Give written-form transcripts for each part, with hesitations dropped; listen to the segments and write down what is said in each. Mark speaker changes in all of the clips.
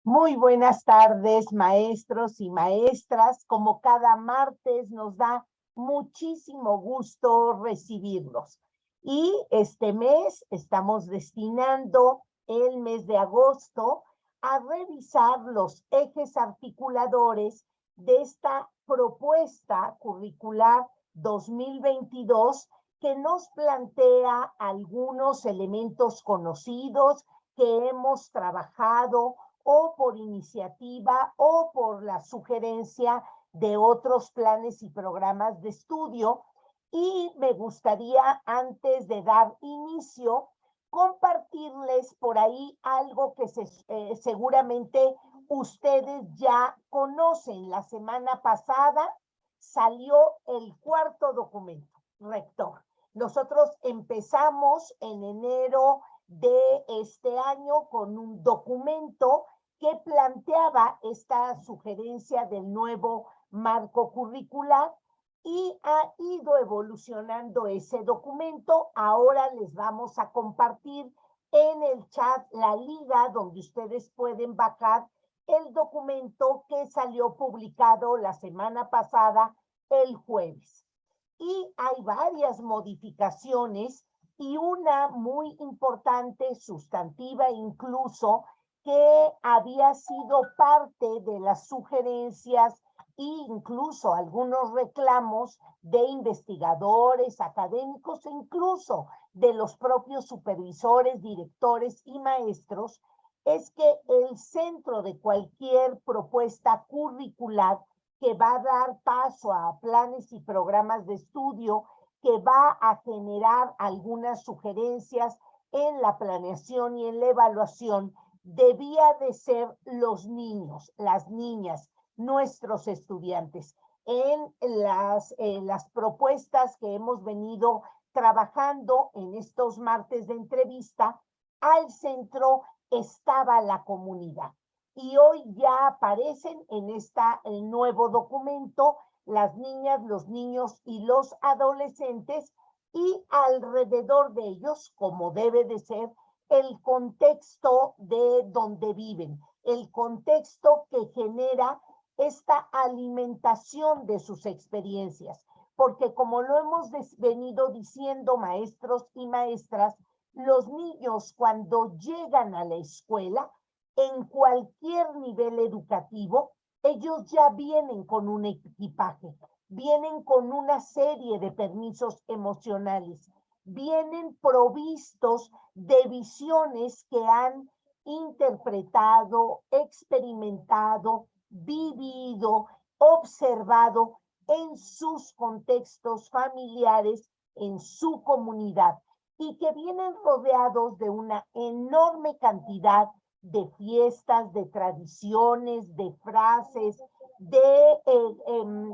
Speaker 1: Muy buenas tardes, maestros y maestras. Como cada martes nos da muchísimo gusto recibirlos. Y este mes estamos destinando el mes de agosto a revisar los ejes articuladores de esta propuesta curricular 2022 que nos plantea algunos elementos conocidos que hemos trabajado o por iniciativa o por la sugerencia de otros planes y programas de estudio. Y me gustaría, antes de dar inicio, compartirles por ahí algo que seguramente ustedes ya conocen. La semana pasada salió el cuarto documento rector. Nosotros empezamos en enero de este año con un documento que planteaba esta sugerencia del nuevo marco curricular y ha ido evolucionando ese documento. Ahora les vamos a compartir en el chat la liga donde ustedes pueden bajar el documento que salió publicado la semana pasada, el jueves. Y hay varias modificaciones y una muy importante, sustantiva incluso, que había sido parte de las sugerencias e incluso algunos reclamos de investigadores, académicos e incluso de los propios supervisores, directores y maestros, es que el centro de cualquier propuesta curricular que va a dar paso a planes y programas de estudio, que va a generar algunas sugerencias en la planeación y en la evaluación, debía de ser los niños, las niñas, nuestros estudiantes. En las propuestas que hemos venido trabajando en estos martes de entrevista, al centro estaba la comunidad. Y hoy ya aparecen en el nuevo documento las niñas, los niños y los adolescentes, y alrededor de ellos, como debe de ser, el contexto de donde viven, el contexto que genera esta alimentación de sus experiencias. Porque como lo hemos venido diciendo maestros y maestras, los niños cuando llegan a la escuela, en cualquier nivel educativo, ellos ya vienen con un equipaje, vienen con una serie de permisos emocionales, vienen provistos de visiones que han interpretado, experimentado, vivido, observado en sus contextos familiares, en su comunidad, y que vienen rodeados de una enorme cantidad de fiestas, de tradiciones, de frases, de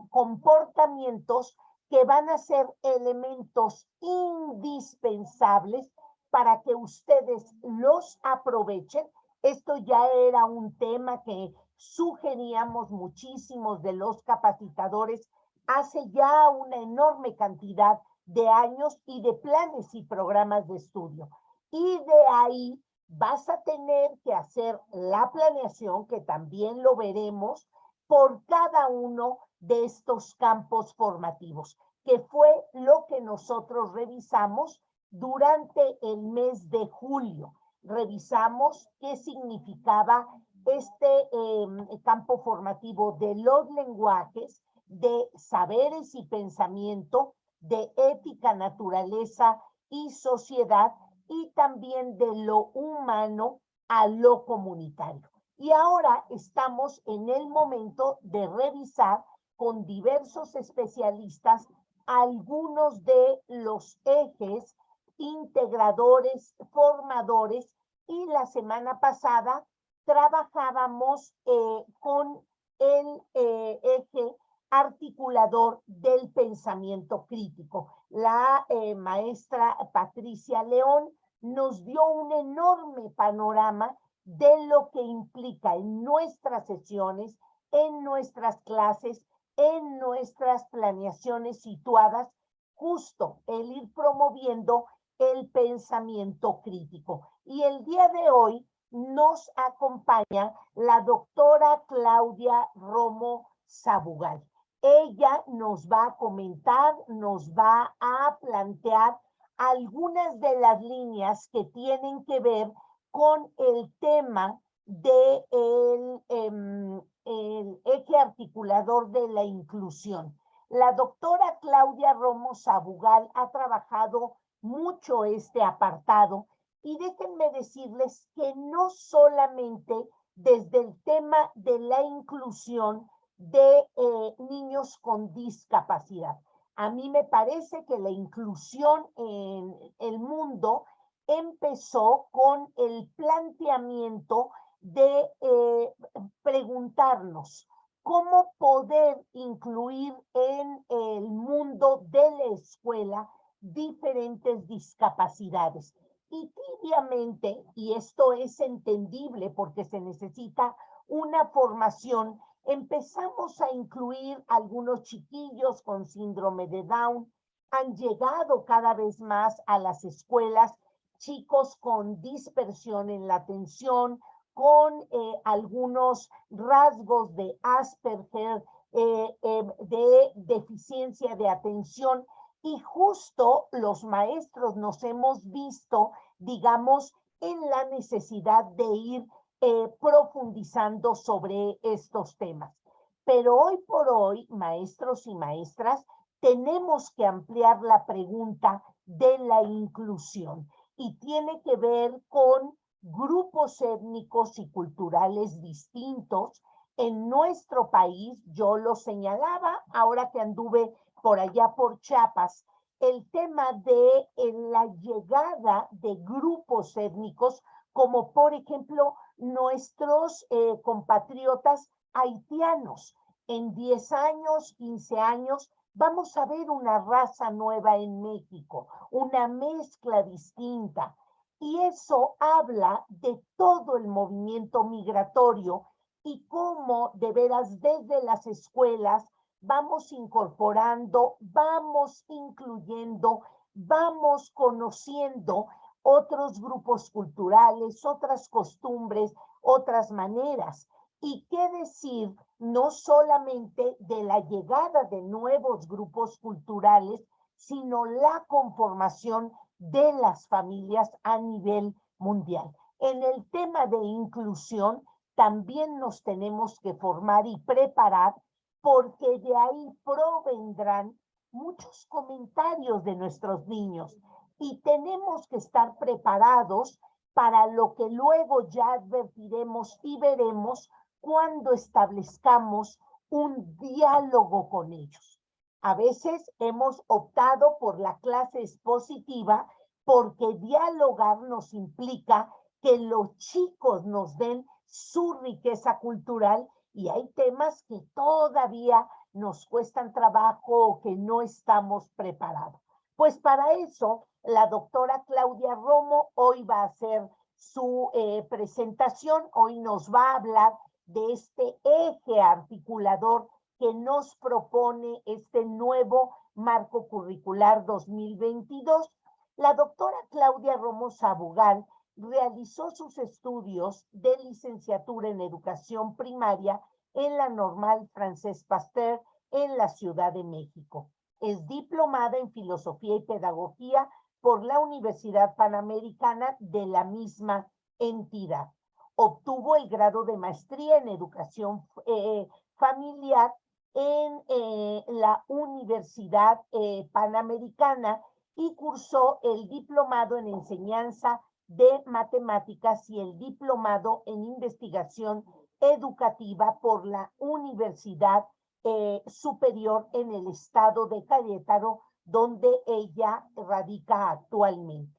Speaker 1: comportamientos que van a ser elementos indispensables para que ustedes los aprovechen. Esto ya era un tema que sugeríamos muchísimos de los capacitadores hace ya una enorme cantidad de años y de planes y programas de estudio. Y de ahí vas a tener que hacer la planeación, que también lo veremos, por cada uno de estos campos formativos, que fue lo que nosotros revisamos durante el mes de julio. Revisamos qué significaba este campo formativo de los lenguajes, de saberes y pensamiento, de ética, naturaleza y sociedad, y también de lo humano a lo comunitario. Y ahora estamos en el momento de revisar con diversos especialistas algunos de los ejes integradores, formadores, y la semana pasada trabajábamos con el eje articulador del pensamiento crítico. La maestra Patricia León nos dio un enorme panorama de lo que implica en nuestras sesiones, en nuestras clases, en nuestras planeaciones situadas, justo el ir promoviendo el pensamiento crítico. Y el día de hoy nos acompaña la doctora Claudia Romo Sabugal. Ella nos va a comentar, nos va a plantear algunas de las líneas que tienen que ver con el tema de el eje articulador de la inclusión. La doctora Claudia Romo Sabugal ha trabajado mucho este apartado, y déjenme decirles que no solamente desde el tema de la inclusión de niños con discapacidad. A mí me parece que la inclusión en el mundo empezó con el planteamiento de preguntarnos cómo poder incluir en el mundo de la escuela diferentes discapacidades. Y tibiamente, y esto es entendible porque se necesita una formación, empezamos a incluir algunos chiquillos con síndrome de Down. Han llegado cada vez más a las escuelas chicos con dispersión en la atención, con algunos rasgos de Asperger, de deficiencia de atención, y justo los maestros nos hemos visto, digamos, en la necesidad de ir profundizando sobre estos temas. Pero hoy por hoy, maestros y maestras, tenemos que ampliar la pregunta de la inclusión, y tiene que ver con grupos étnicos y culturales distintos. En nuestro país, yo lo señalaba ahora que anduve por allá por Chiapas, el tema de la llegada de grupos étnicos, como por ejemplo nuestros compatriotas haitianos. En 10 años, 15 años, vamos a ver una raza nueva en México, una mezcla distinta. Y eso habla de todo el movimiento migratorio y cómo de veras desde las escuelas vamos incorporando, vamos incluyendo, vamos conociendo otros grupos culturales, otras costumbres, otras maneras. Y qué decir no solamente de la llegada de nuevos grupos culturales, sino la conformación de las familias a nivel mundial. En el tema de inclusión también nos tenemos que formar y preparar, porque de ahí provendrán muchos comentarios de nuestros niños, y tenemos que estar preparados para lo que luego ya advertiremos y veremos cuando establezcamos un diálogo con ellos. A veces hemos optado por la clase expositiva porque dialogar nos implica que los chicos nos den su riqueza cultural y hay temas que todavía nos cuestan trabajo o que no estamos preparados. Pues para eso, la doctora Claudia Romo hoy va a hacer su presentación, hoy nos va a hablar de este eje articulador que nos propone este nuevo marco curricular 2022. La doctora Claudia Romo Sabugal realizó sus estudios de licenciatura en educación primaria en la Normal Francés Pasteur en la Ciudad de México. Es diplomada en filosofía y pedagogía por la Universidad Panamericana de la misma entidad. Obtuvo el grado de maestría en educación familiar en la Universidad Panamericana y cursó el diplomado en enseñanza de matemáticas y el diplomado en investigación educativa por la Universidad Superior en el estado de Querétaro, donde ella radica actualmente.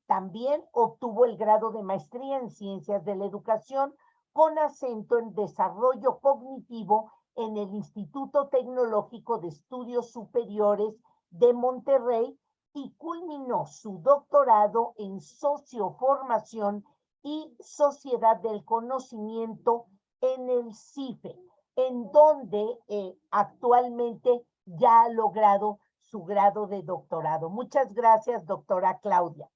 Speaker 1: También obtuvo el grado de maestría en ciencias de la educación con acento en desarrollo cognitivo en el Instituto Tecnológico de Estudios Superiores de Monterrey y culminó su doctorado en socioformación y sociedad del conocimiento en el CIFE, en donde actualmente ya ha logrado su grado de doctorado. Muchas gracias, doctora Claudia.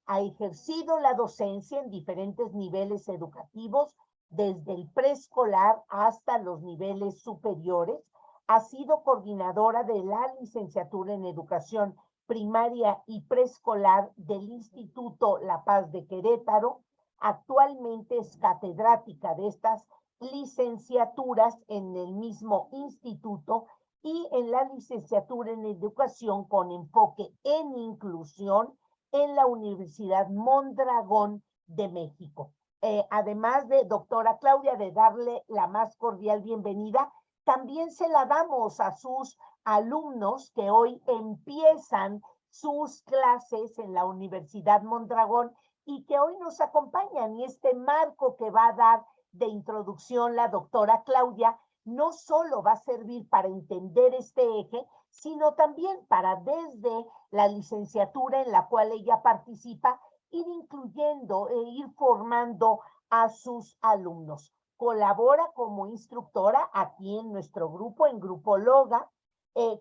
Speaker 1: Ha ejercido la docencia en diferentes niveles educativos, desde el preescolar hasta los niveles superiores. Ha sido coordinadora de la licenciatura en educación primaria y preescolar del Instituto La Paz de Querétaro. Actualmente es catedrática de estas licenciaturas en el mismo instituto y en la licenciatura en educación con enfoque en inclusión en la Universidad Mondragón de México. Además de doctora Claudia, de darle la más cordial bienvenida, también se la damos a sus alumnos que hoy empiezan sus clases en la Universidad Mondragón y que hoy nos acompañan. Y este marco que va a dar de introducción la doctora Claudia no solo va a servir para entender este eje, sino también para desde la licenciatura en la cual ella participa, ir incluyendo e ir formando a sus alumnos. Colabora como instructora aquí en nuestro grupo, en Grupo Loga,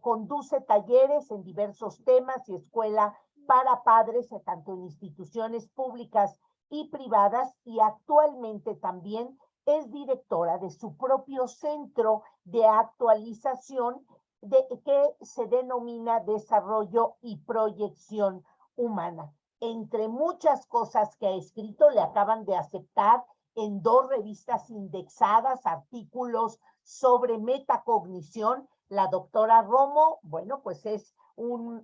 Speaker 1: conduce talleres en diversos temas y escuela para padres, tanto en instituciones públicas y privadas, y actualmente también es directora de su propio centro de actualización que se denomina Desarrollo y Proyección Humana. Entre muchas cosas que ha escrito, le acaban de aceptar en 2 revistas indexadas artículos sobre metacognición. La doctora Romo, bueno, pues es una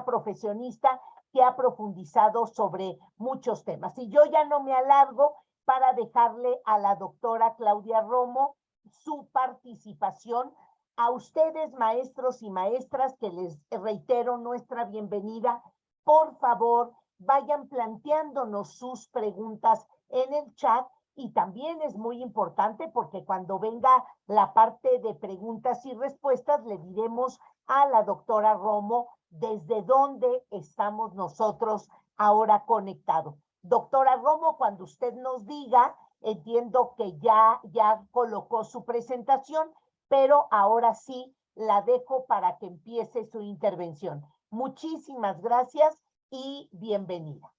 Speaker 1: profesionista que ha profundizado sobre muchos temas. Y yo ya no me alargo para dejarle a la doctora Claudia Romo su participación. A ustedes, maestros y maestras, que les reitero nuestra bienvenida, por favor, vayan planteándonos sus preguntas en el chat. Y también es muy importante porque cuando venga la parte de preguntas y respuestas, le diremos a la doctora Romo desde dónde estamos nosotros ahora conectados. Doctora Romo, cuando usted nos diga, entiendo que ya colocó su presentación, pero ahora sí la dejo para que empiece su intervención. Muchísimas gracias y bienvenida.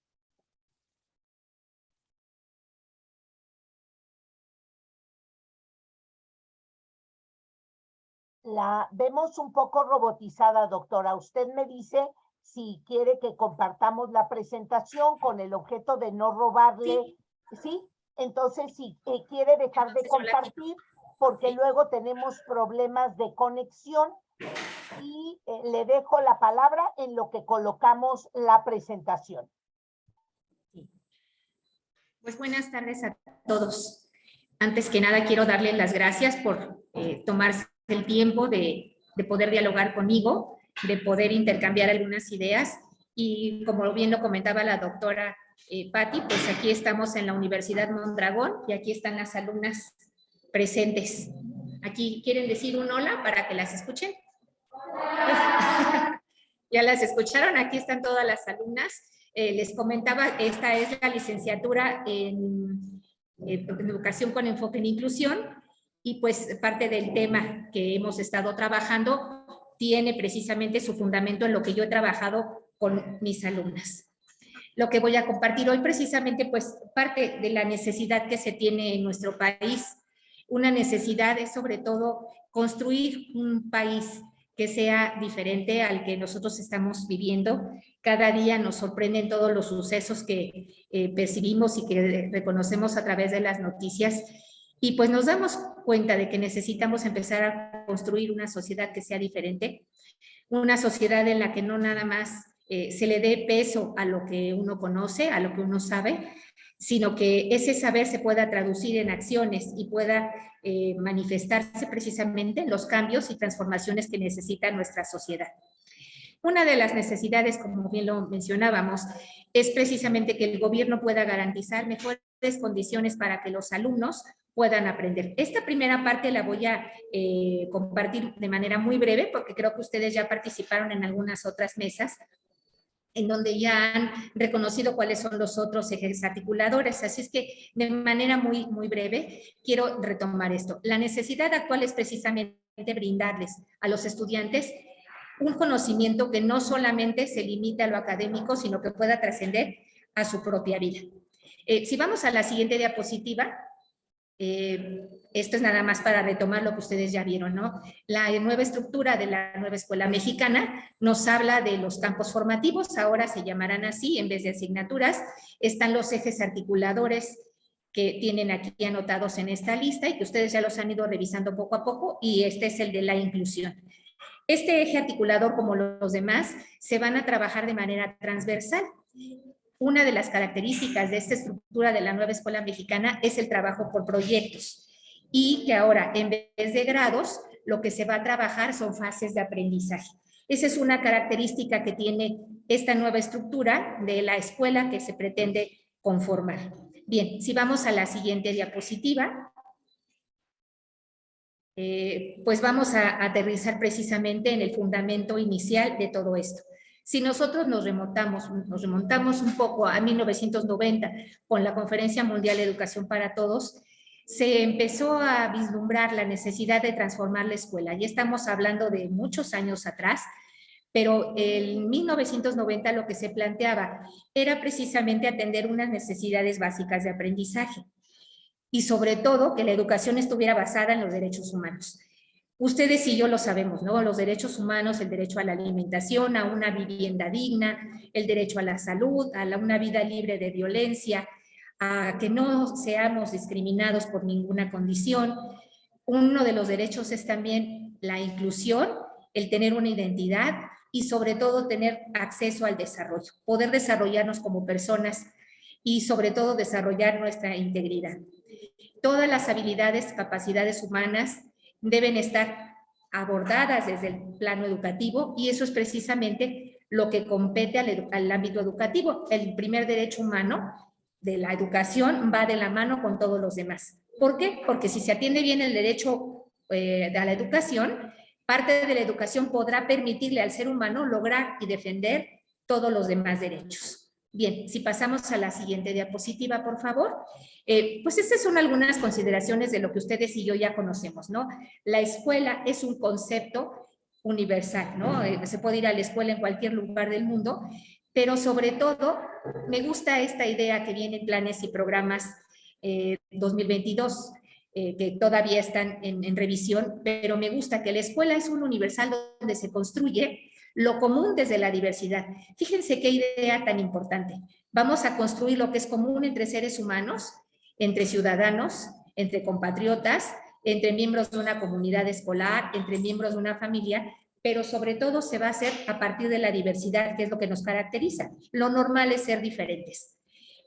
Speaker 1: La vemos un poco robotizada, doctora. Usted me dice si quiere que compartamos la presentación con el objeto de no robarle. ¿Sí? Entonces, si quiere dejar de compartir, porque luego tenemos problemas de conexión, y le dejo la palabra en lo que colocamos la presentación.
Speaker 2: Pues buenas tardes a todos. Antes que nada, quiero darles las gracias por tomarse el tiempo de poder dialogar conmigo, de poder intercambiar algunas ideas. Y como bien lo comentaba la doctora Patti, pues aquí estamos en la Universidad Mondragón y aquí están las alumnas presentes. Aquí quieren decir un hola para que las escuchen. Ya las escucharon, aquí están todas las alumnas. Les comentaba, esta es la licenciatura en Educación con enfoque en inclusión, y pues parte del tema que hemos estado trabajando tiene precisamente su fundamento en lo que yo he trabajado con mis alumnas. Lo que voy a compartir hoy precisamente pues parte de la necesidad que se tiene en nuestro país. Una necesidad es sobre todo construir un país que sea diferente al que nosotros estamos viviendo. Cada día nos sorprenden todos los sucesos que percibimos y que reconocemos a través de las noticias, y pues nos damos cuenta de que necesitamos empezar a construir una sociedad que sea diferente, una sociedad en la que no nada más se le dé peso a lo que uno conoce, a lo que uno sabe, sino que ese saber se pueda traducir en acciones y pueda manifestarse precisamente en los cambios y transformaciones que necesita nuestra sociedad. Una de las necesidades, como bien lo mencionábamos, es precisamente que el gobierno pueda garantizar mejores condiciones para que los alumnos puedan aprender. Esta primera parte la voy a compartir de manera muy breve, porque creo que ustedes ya participaron en algunas otras mesas en donde ya han reconocido cuáles son los otros ejes articuladores. Así es que de manera muy breve quiero retomar esto. La necesidad actual es precisamente brindarles a los estudiantes un conocimiento que no solamente se limite a lo académico, sino que pueda trascender a su propia vida. Si vamos a la siguiente diapositiva, esto es nada más para retomar lo que ustedes ya vieron, ¿no? La nueva estructura de la nueva escuela mexicana nos habla de los campos formativos, ahora se llamarán así en vez de asignaturas. Están los ejes articuladores que tienen aquí anotados en esta lista y que ustedes ya los han ido revisando poco a poco, y este es el de la inclusión. Este eje articulador, como los demás, se van a trabajar de manera transversal. Una de las características de esta estructura de la nueva escuela mexicana es el trabajo por proyectos, y que ahora en vez de grados, lo que se va a trabajar son fases de aprendizaje. Esa es una característica que tiene esta nueva estructura de la escuela que se pretende conformar. Bien, si vamos a la siguiente diapositiva, pues vamos a aterrizar precisamente en el fundamento inicial de todo esto. Si nosotros nos remontamos un poco a 1990 con la Conferencia Mundial de Educación para Todos, se empezó a vislumbrar la necesidad de transformar la escuela. Ya estamos hablando de muchos años atrás, pero en 1990 lo que se planteaba era precisamente atender unas necesidades básicas de aprendizaje, y sobre todo que la educación estuviera basada en los derechos humanos. Ustedes y yo lo sabemos, ¿no? Los derechos humanos, el derecho a la alimentación, a una vivienda digna, el derecho a la salud, a una vida libre de violencia, a que no seamos discriminados por ninguna condición. Uno de los derechos es también la inclusión, el tener una identidad y sobre todo tener acceso al desarrollo, poder desarrollarnos como personas y sobre todo desarrollar nuestra integridad. Todas las habilidades, capacidades humanas deben estar abordadas desde el plano educativo, y eso es precisamente lo que compete al ámbito educativo. El primer derecho humano de la educación va de la mano con todos los demás. ¿Por qué? Porque si se atiende bien el derecho a la educación, parte de la educación podrá permitirle al ser humano lograr y defender todos los demás derechos. Bien, si pasamos a la siguiente diapositiva, por favor. Pues estas son algunas consideraciones de lo que ustedes y yo ya conocemos, ¿no? La escuela es un concepto universal, ¿no? Se puede ir a la escuela en cualquier lugar del mundo, pero sobre todo me gusta esta idea que viene en planes y programas 2022, que todavía están en revisión, pero me gusta que la escuela es un universal donde se construye lo común desde la diversidad. Fíjense qué idea tan importante. Vamos a construir lo que es común entre seres humanos, entre ciudadanos, entre compatriotas, entre miembros de una comunidad escolar, entre miembros de una familia, pero sobre todo se va a hacer a partir de la diversidad, que es lo que nos caracteriza. Lo normal es ser diferentes.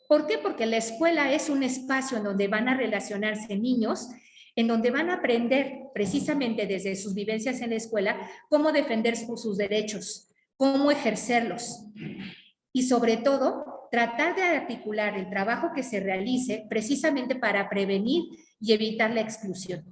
Speaker 2: ¿Por qué? Porque la escuela es un espacio en donde van a relacionarse niños en donde van a aprender precisamente desde sus vivencias en la escuela cómo defender sus derechos, cómo ejercerlos y sobre todo tratar de articular el trabajo que se realice precisamente para prevenir y evitar la exclusión.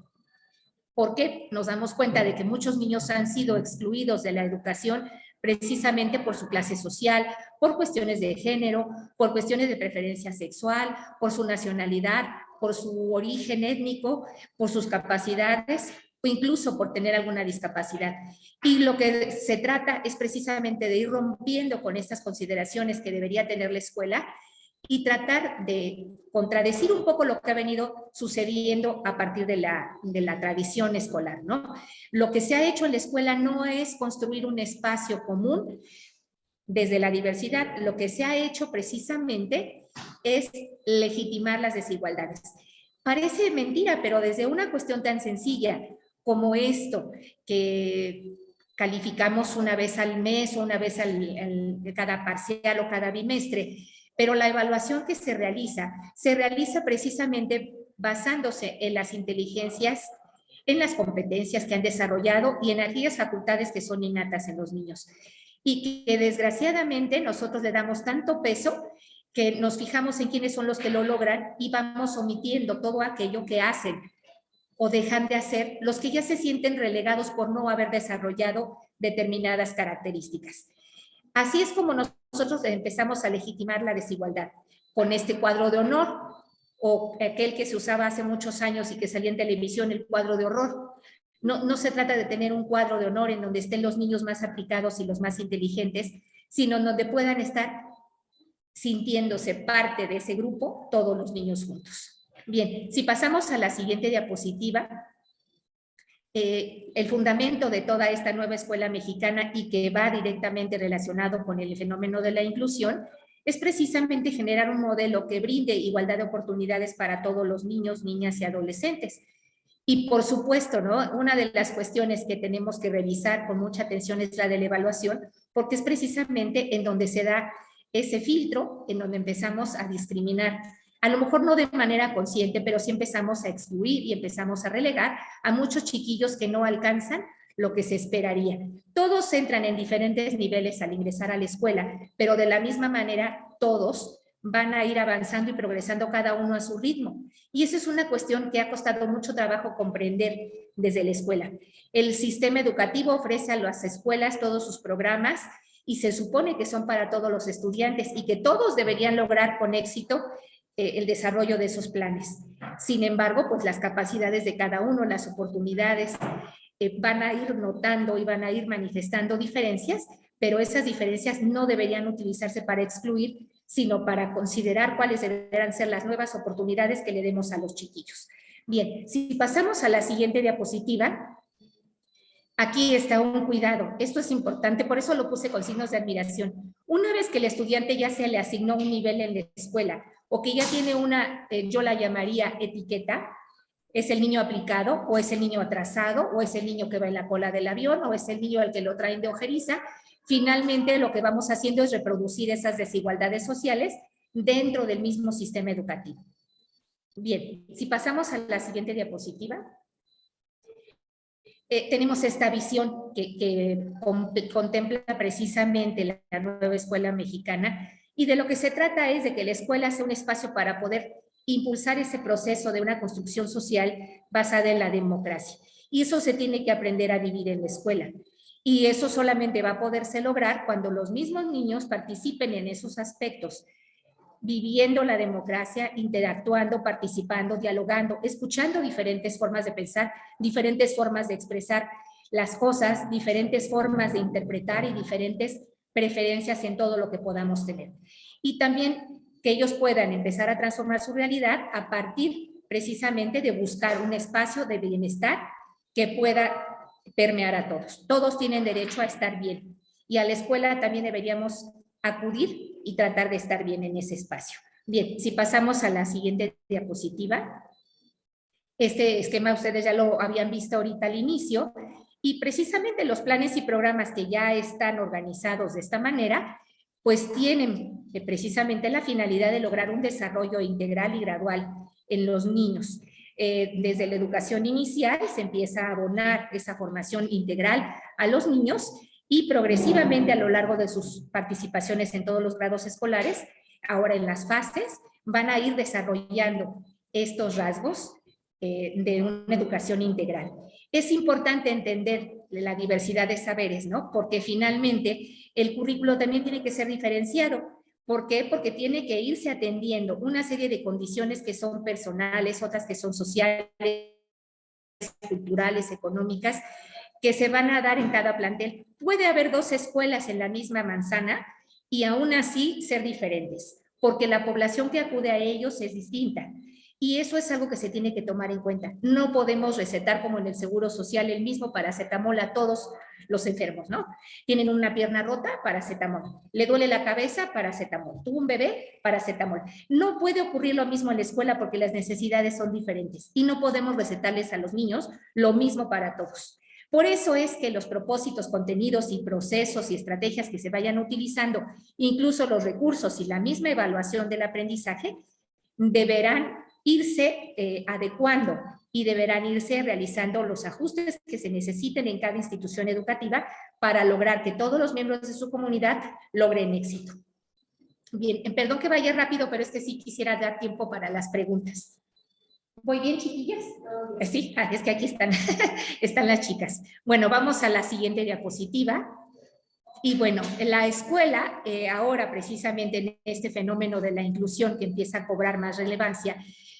Speaker 2: Porque nos damos cuenta de que muchos niños han sido excluidos de la educación precisamente por su clase social, por cuestiones de género, por cuestiones de preferencia sexual, por su nacionalidad, por su origen étnico, por sus capacidades o incluso por tener alguna discapacidad. Y lo que se trata es precisamente de ir rompiendo con estas consideraciones que debería tener la escuela y tratar de contradecir un poco lo que ha venido sucediendo a partir de la tradición escolar, ¿no? Lo que se ha hecho en la escuela no es construir un espacio común desde la diversidad, lo que se ha hecho precisamente es legitimar las desigualdades. Parece mentira, pero desde una cuestión tan sencilla como esto, que calificamos una vez al mes o una vez cada parcial o cada bimestre, pero la evaluación que se realiza precisamente basándose en las inteligencias, en las competencias que han desarrollado y en aquellas facultades que son innatas en los niños. Y que desgraciadamente nosotros le damos tanto peso que nos fijamos en quiénes son los que lo logran y vamos omitiendo todo aquello que hacen o dejan de hacer los que ya se sienten relegados por no haber desarrollado determinadas características. Así es como nosotros empezamos a legitimar la desigualdad, con este cuadro de honor, o aquel que se usaba hace muchos años y que salía en televisión, el cuadro de horror. No se trata de tener un cuadro de honor en donde estén los niños más aplicados y los más inteligentes, sino en donde puedan estar sintiéndose parte de ese grupo todos los niños juntos. Bien, si pasamos a la siguiente diapositiva, el fundamento de toda esta nueva escuela mexicana y que va directamente relacionado con el fenómeno de la inclusión es precisamente generar un modelo que brinde igualdad de oportunidades para todos los niños, niñas y adolescentes. Y por supuesto, ¿no? Una de las cuestiones que tenemos que revisar con mucha atención es la de la evaluación, porque es precisamente en donde se da ese filtro, en donde empezamos a discriminar. A lo mejor no de manera consciente, pero sí empezamos a excluir y empezamos a relegar a muchos chiquillos que no alcanzan lo que se esperaría. Todos entran en diferentes niveles al ingresar a la escuela, pero de la misma manera todos van a ir avanzando y progresando cada uno a su ritmo. Y esa es una cuestión que ha costado mucho trabajo comprender desde la escuela. El sistema educativo ofrece a las escuelas todos sus programas y se supone que son para todos los estudiantes y que todos deberían lograr con éxito el desarrollo de esos planes. Sin embargo, pues las capacidades de cada uno, las oportunidades, van a ir notando y van a ir manifestando diferencias, pero esas diferencias no deberían utilizarse para excluir, sino para considerar cuáles deberán ser las nuevas oportunidades que le demos a los chiquillos. Bien, si pasamos a la siguiente diapositiva, aquí está un cuidado. Esto es importante, por eso lo puse con signos de admiración. Una vez que el estudiante ya se le asignó un nivel en la escuela o que ya tiene una, yo la llamaría etiqueta, ¿es el niño aplicado o es el niño atrasado o es el niño que va en la cola del avión o es el niño al que lo traen de ojeriza? Finalmente lo que vamos haciendo es reproducir esas desigualdades sociales dentro del mismo sistema educativo. Bien, si pasamos a la siguiente diapositiva. Tenemos esta visión que contempla precisamente la nueva escuela mexicana y de lo que se trata es de que la escuela sea un espacio para poder impulsar ese proceso de una construcción social basada en la democracia. Y eso se tiene que aprender a vivir en la escuela. Y eso solamente va a poderse lograr cuando los mismos niños participen en esos aspectos, viviendo la democracia, interactuando, participando, dialogando, escuchando diferentes formas de pensar, diferentes formas de expresar las cosas, diferentes formas de interpretar y diferentes preferencias en todo lo que podamos tener. Y también que ellos puedan empezar a transformar su realidad a partir precisamente de buscar un espacio de bienestar que pueda permear a todos. Todos tienen derecho a estar bien y a la escuela también deberíamos acudir y tratar de estar bien en ese espacio. Bien, si pasamos a la siguiente diapositiva. Este esquema ustedes ya lo habían visto ahorita al inicio y precisamente los planes y programas que ya están organizados de esta manera, pues tienen precisamente la finalidad de lograr un desarrollo integral y gradual en los niños. desde la educación inicial se empieza a abonar esa formación integral a los niños y progresivamente a lo largo de sus participaciones en todos los grados escolares, ahora en las fases, van a ir desarrollando estos rasgos de una educación integral. Es importante entender la diversidad de saberes, ¿no? Porque finalmente el currículo también tiene que ser diferenciado. ¿Por qué? Porque tiene que irse atendiendo una serie de condiciones que son personales, otras que son sociales, culturales, económicas, que se van a dar en cada plantel. Puede haber 2 escuelas en la misma manzana y aún así ser diferentes, porque la población que acude a ellos es distinta. Y eso es algo que se tiene que tomar en cuenta. No podemos recetar como en el Seguro Social el mismo paracetamol a todos los enfermos, ¿no? Tienen una pierna rota, paracetamol. Le duele la cabeza, paracetamol. Tuvo un bebé, paracetamol. No puede ocurrir lo mismo en la escuela porque las necesidades son diferentes y no podemos recetarles a los niños lo mismo para todos. Por eso es que los propósitos, contenidos y procesos y estrategias que se vayan utilizando, incluso los recursos y la misma evaluación del aprendizaje, deberán irse adecuando y deberán irse realizando los ajustes que se necesiten en cada institución educativa para lograr que todos los miembros de su comunidad logren éxito. Bien, perdón que vaya rápido, pero es que sí quisiera dar tiempo para las preguntas. ¿Voy bien, chiquillas? Sí, es que aquí están, están las chicas. Bueno, vamos a la siguiente diapositiva. Y bueno, la escuela, ahora precisamente en este fenómeno de la inclusión que empieza a cobrar más relevancia,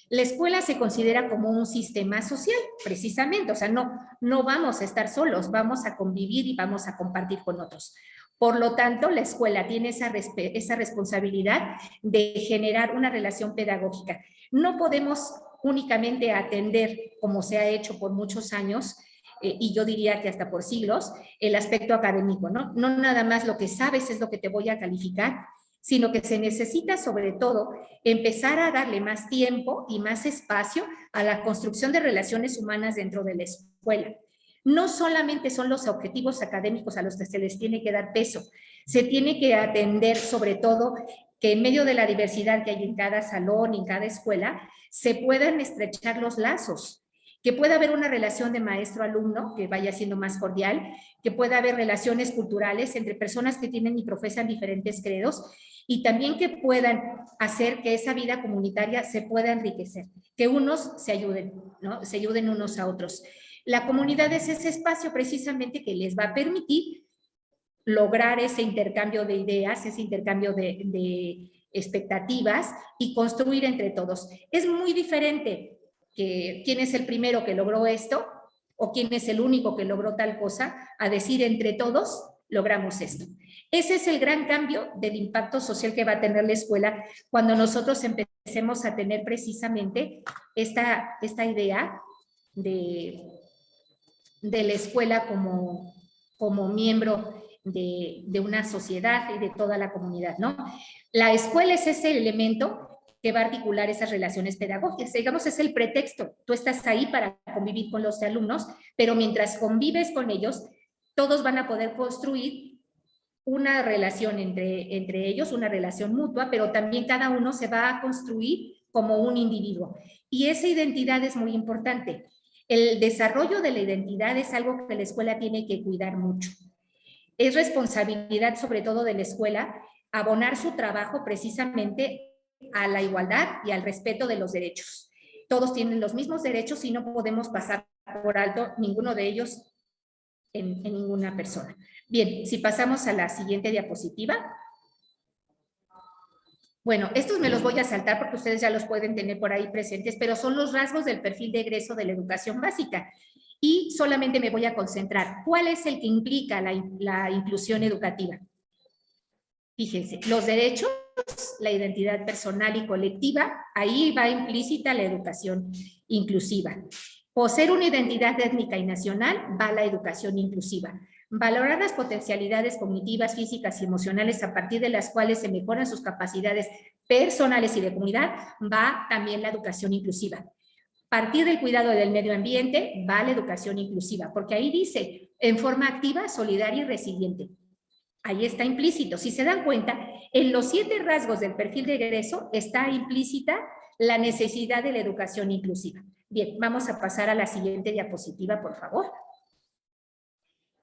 Speaker 2: la escuela se considera como un sistema social, precisamente. O sea, no vamos a estar solos, vamos a convivir y vamos a compartir con otros. Por lo tanto, la escuela tiene esa responsabilidad de generar una relación pedagógica. No podemos únicamente atender, como se ha hecho por muchos años, y yo diría que hasta por siglos, el aspecto académico, ¿no? No nada más lo que sabes es lo que te voy a calificar, sino que se necesita sobre todo empezar a darle más tiempo y más espacio a la construcción de relaciones humanas dentro de la escuela. No solamente son los objetivos académicos a los que se les tiene que dar peso, se tiene que atender sobre todo que en medio de la diversidad que hay en cada salón y en cada escuela, se puedan estrechar los lazos, que pueda haber una relación de maestro-alumno que vaya siendo más cordial, que pueda haber relaciones culturales entre personas que tienen y profesan diferentes credos, y también que puedan hacer que esa vida comunitaria se pueda enriquecer, que unos se ayuden, ¿no? Se ayuden unos a otros. La comunidad es ese espacio precisamente que les va a permitir lograr ese intercambio de ideas, ese intercambio de expectativas y construir entre todos. Es muy diferente que quién es el primero que logró esto o quién es el único que logró tal cosa, a decir entre todos logramos esto. Ese es el gran cambio del impacto social que va a tener la escuela cuando nosotros empecemos a tener precisamente esta idea de la escuela como miembro de una sociedad y de toda la comunidad, ¿no? La escuela es ese elemento que va a articular esas relaciones pedagógicas. Digamos, es el pretexto. Tú estás ahí para convivir con los alumnos, pero mientras convives con ellos, todos van a poder construir una relación entre ellos, una relación mutua, pero también cada uno se va a construir como un individuo. Y esa identidad es muy importante. El desarrollo de la identidad es algo que la escuela tiene que cuidar mucho. Es responsabilidad sobre todo de la escuela abonar su trabajo precisamente a la igualdad y al respeto de los derechos. Todos tienen los mismos derechos y no podemos pasar por alto ninguno de ellos en ninguna persona. Bien, si pasamos a la siguiente diapositiva. Bueno, estos me los voy a saltar porque ustedes ya los pueden tener por ahí presentes, pero son los rasgos del perfil de egreso de la educación básica. Y solamente me voy a concentrar. ¿Cuál es el que implica la inclusión educativa? Fíjense, los derechos, la identidad personal y colectiva, ahí va implícita la educación inclusiva. Poseer una identidad étnica y nacional, va la educación inclusiva. Valorar las potencialidades cognitivas, físicas y emocionales a partir de las cuales se mejoran sus capacidades personales y de comunidad, va también la educación inclusiva. Partir del cuidado del medio ambiente, va la educación inclusiva, porque ahí dice, en forma activa, solidaria y resiliente. Ahí está implícito. Si se dan cuenta, en los 7 rasgos del perfil de egreso está implícita la necesidad de la educación inclusiva. Bien, vamos a pasar a la siguiente diapositiva, por favor.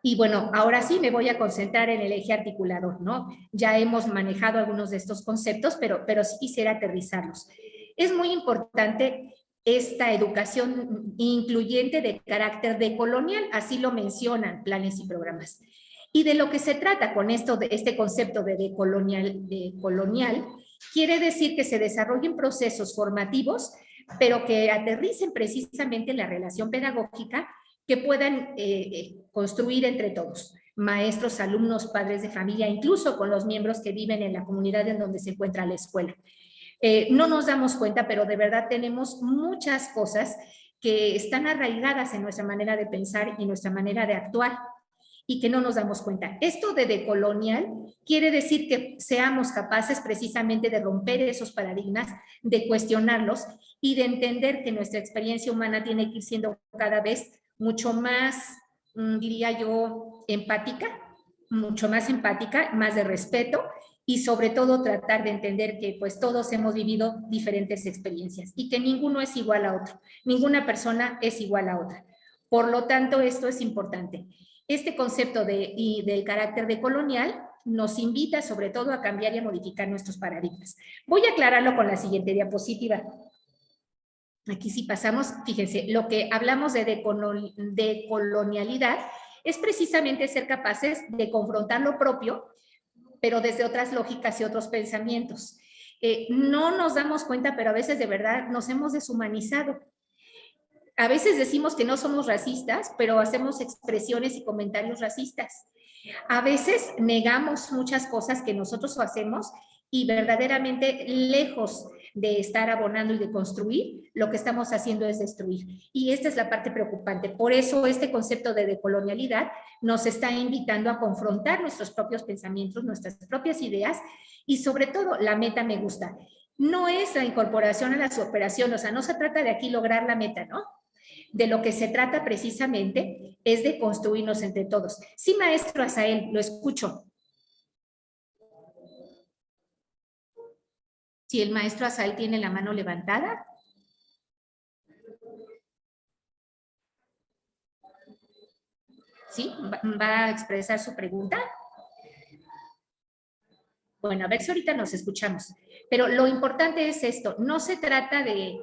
Speaker 2: Y bueno, ahora sí me voy a concentrar en el eje articulador, ¿no? Ya hemos manejado algunos de estos conceptos, pero sí quisiera aterrizarlos. Es muy importante esta educación incluyente de carácter decolonial, así lo mencionan planes y programas. Y de lo que se trata con esto, de este concepto de decolonial, quiere decir que se desarrollen procesos formativos, pero que aterricen precisamente en la relación pedagógica que puedan construir entre todos, maestros, alumnos, padres de familia, incluso con los miembros que viven en la comunidad en donde se encuentra la escuela. No nos damos cuenta, pero de verdad tenemos muchas cosas que están arraigadas en nuestra manera de pensar y nuestra manera de actuar y que no nos damos cuenta. Esto de decolonial quiere decir que seamos capaces precisamente de romper esos paradigmas, de cuestionarlos y de entender que nuestra experiencia humana tiene que ir siendo cada vez mucho más, diría yo, mucho más empática, más de respeto y sobre todo tratar de entender que pues todos hemos vivido diferentes experiencias y que ninguno es igual a otro, ninguna persona es igual a otra. Por lo tanto, esto es importante. Este concepto del carácter decolonial nos invita sobre todo a cambiar y a modificar nuestros paradigmas. Voy a aclararlo con la siguiente diapositiva. Aquí sí pasamos, fíjense, lo que hablamos de decolonialidad es precisamente ser capaces de confrontar lo propio, pero desde otras lógicas y otros pensamientos. No nos damos cuenta, pero a veces de verdad nos hemos deshumanizado. A veces decimos que no somos racistas, pero hacemos expresiones y comentarios racistas. A veces negamos muchas cosas que nosotros hacemos y verdaderamente lejos de estar abonando y de construir, lo que estamos haciendo es destruir. Y esta es la parte preocupante. Por eso este concepto de decolonialidad nos está invitando a confrontar nuestros propios pensamientos, nuestras propias ideas y sobre todo la meta me gusta. No es la incorporación a las operaciones, o sea, no se trata de aquí lograr la meta, ¿no? De lo que se trata precisamente es de construirnos entre todos. Sí, maestro Asael, lo escucho. Si el maestro Asael tiene la mano levantada. ¿Sí? ¿Va a expresar su pregunta? Bueno, a ver si ahorita nos escuchamos. Pero lo importante es esto, no se trata de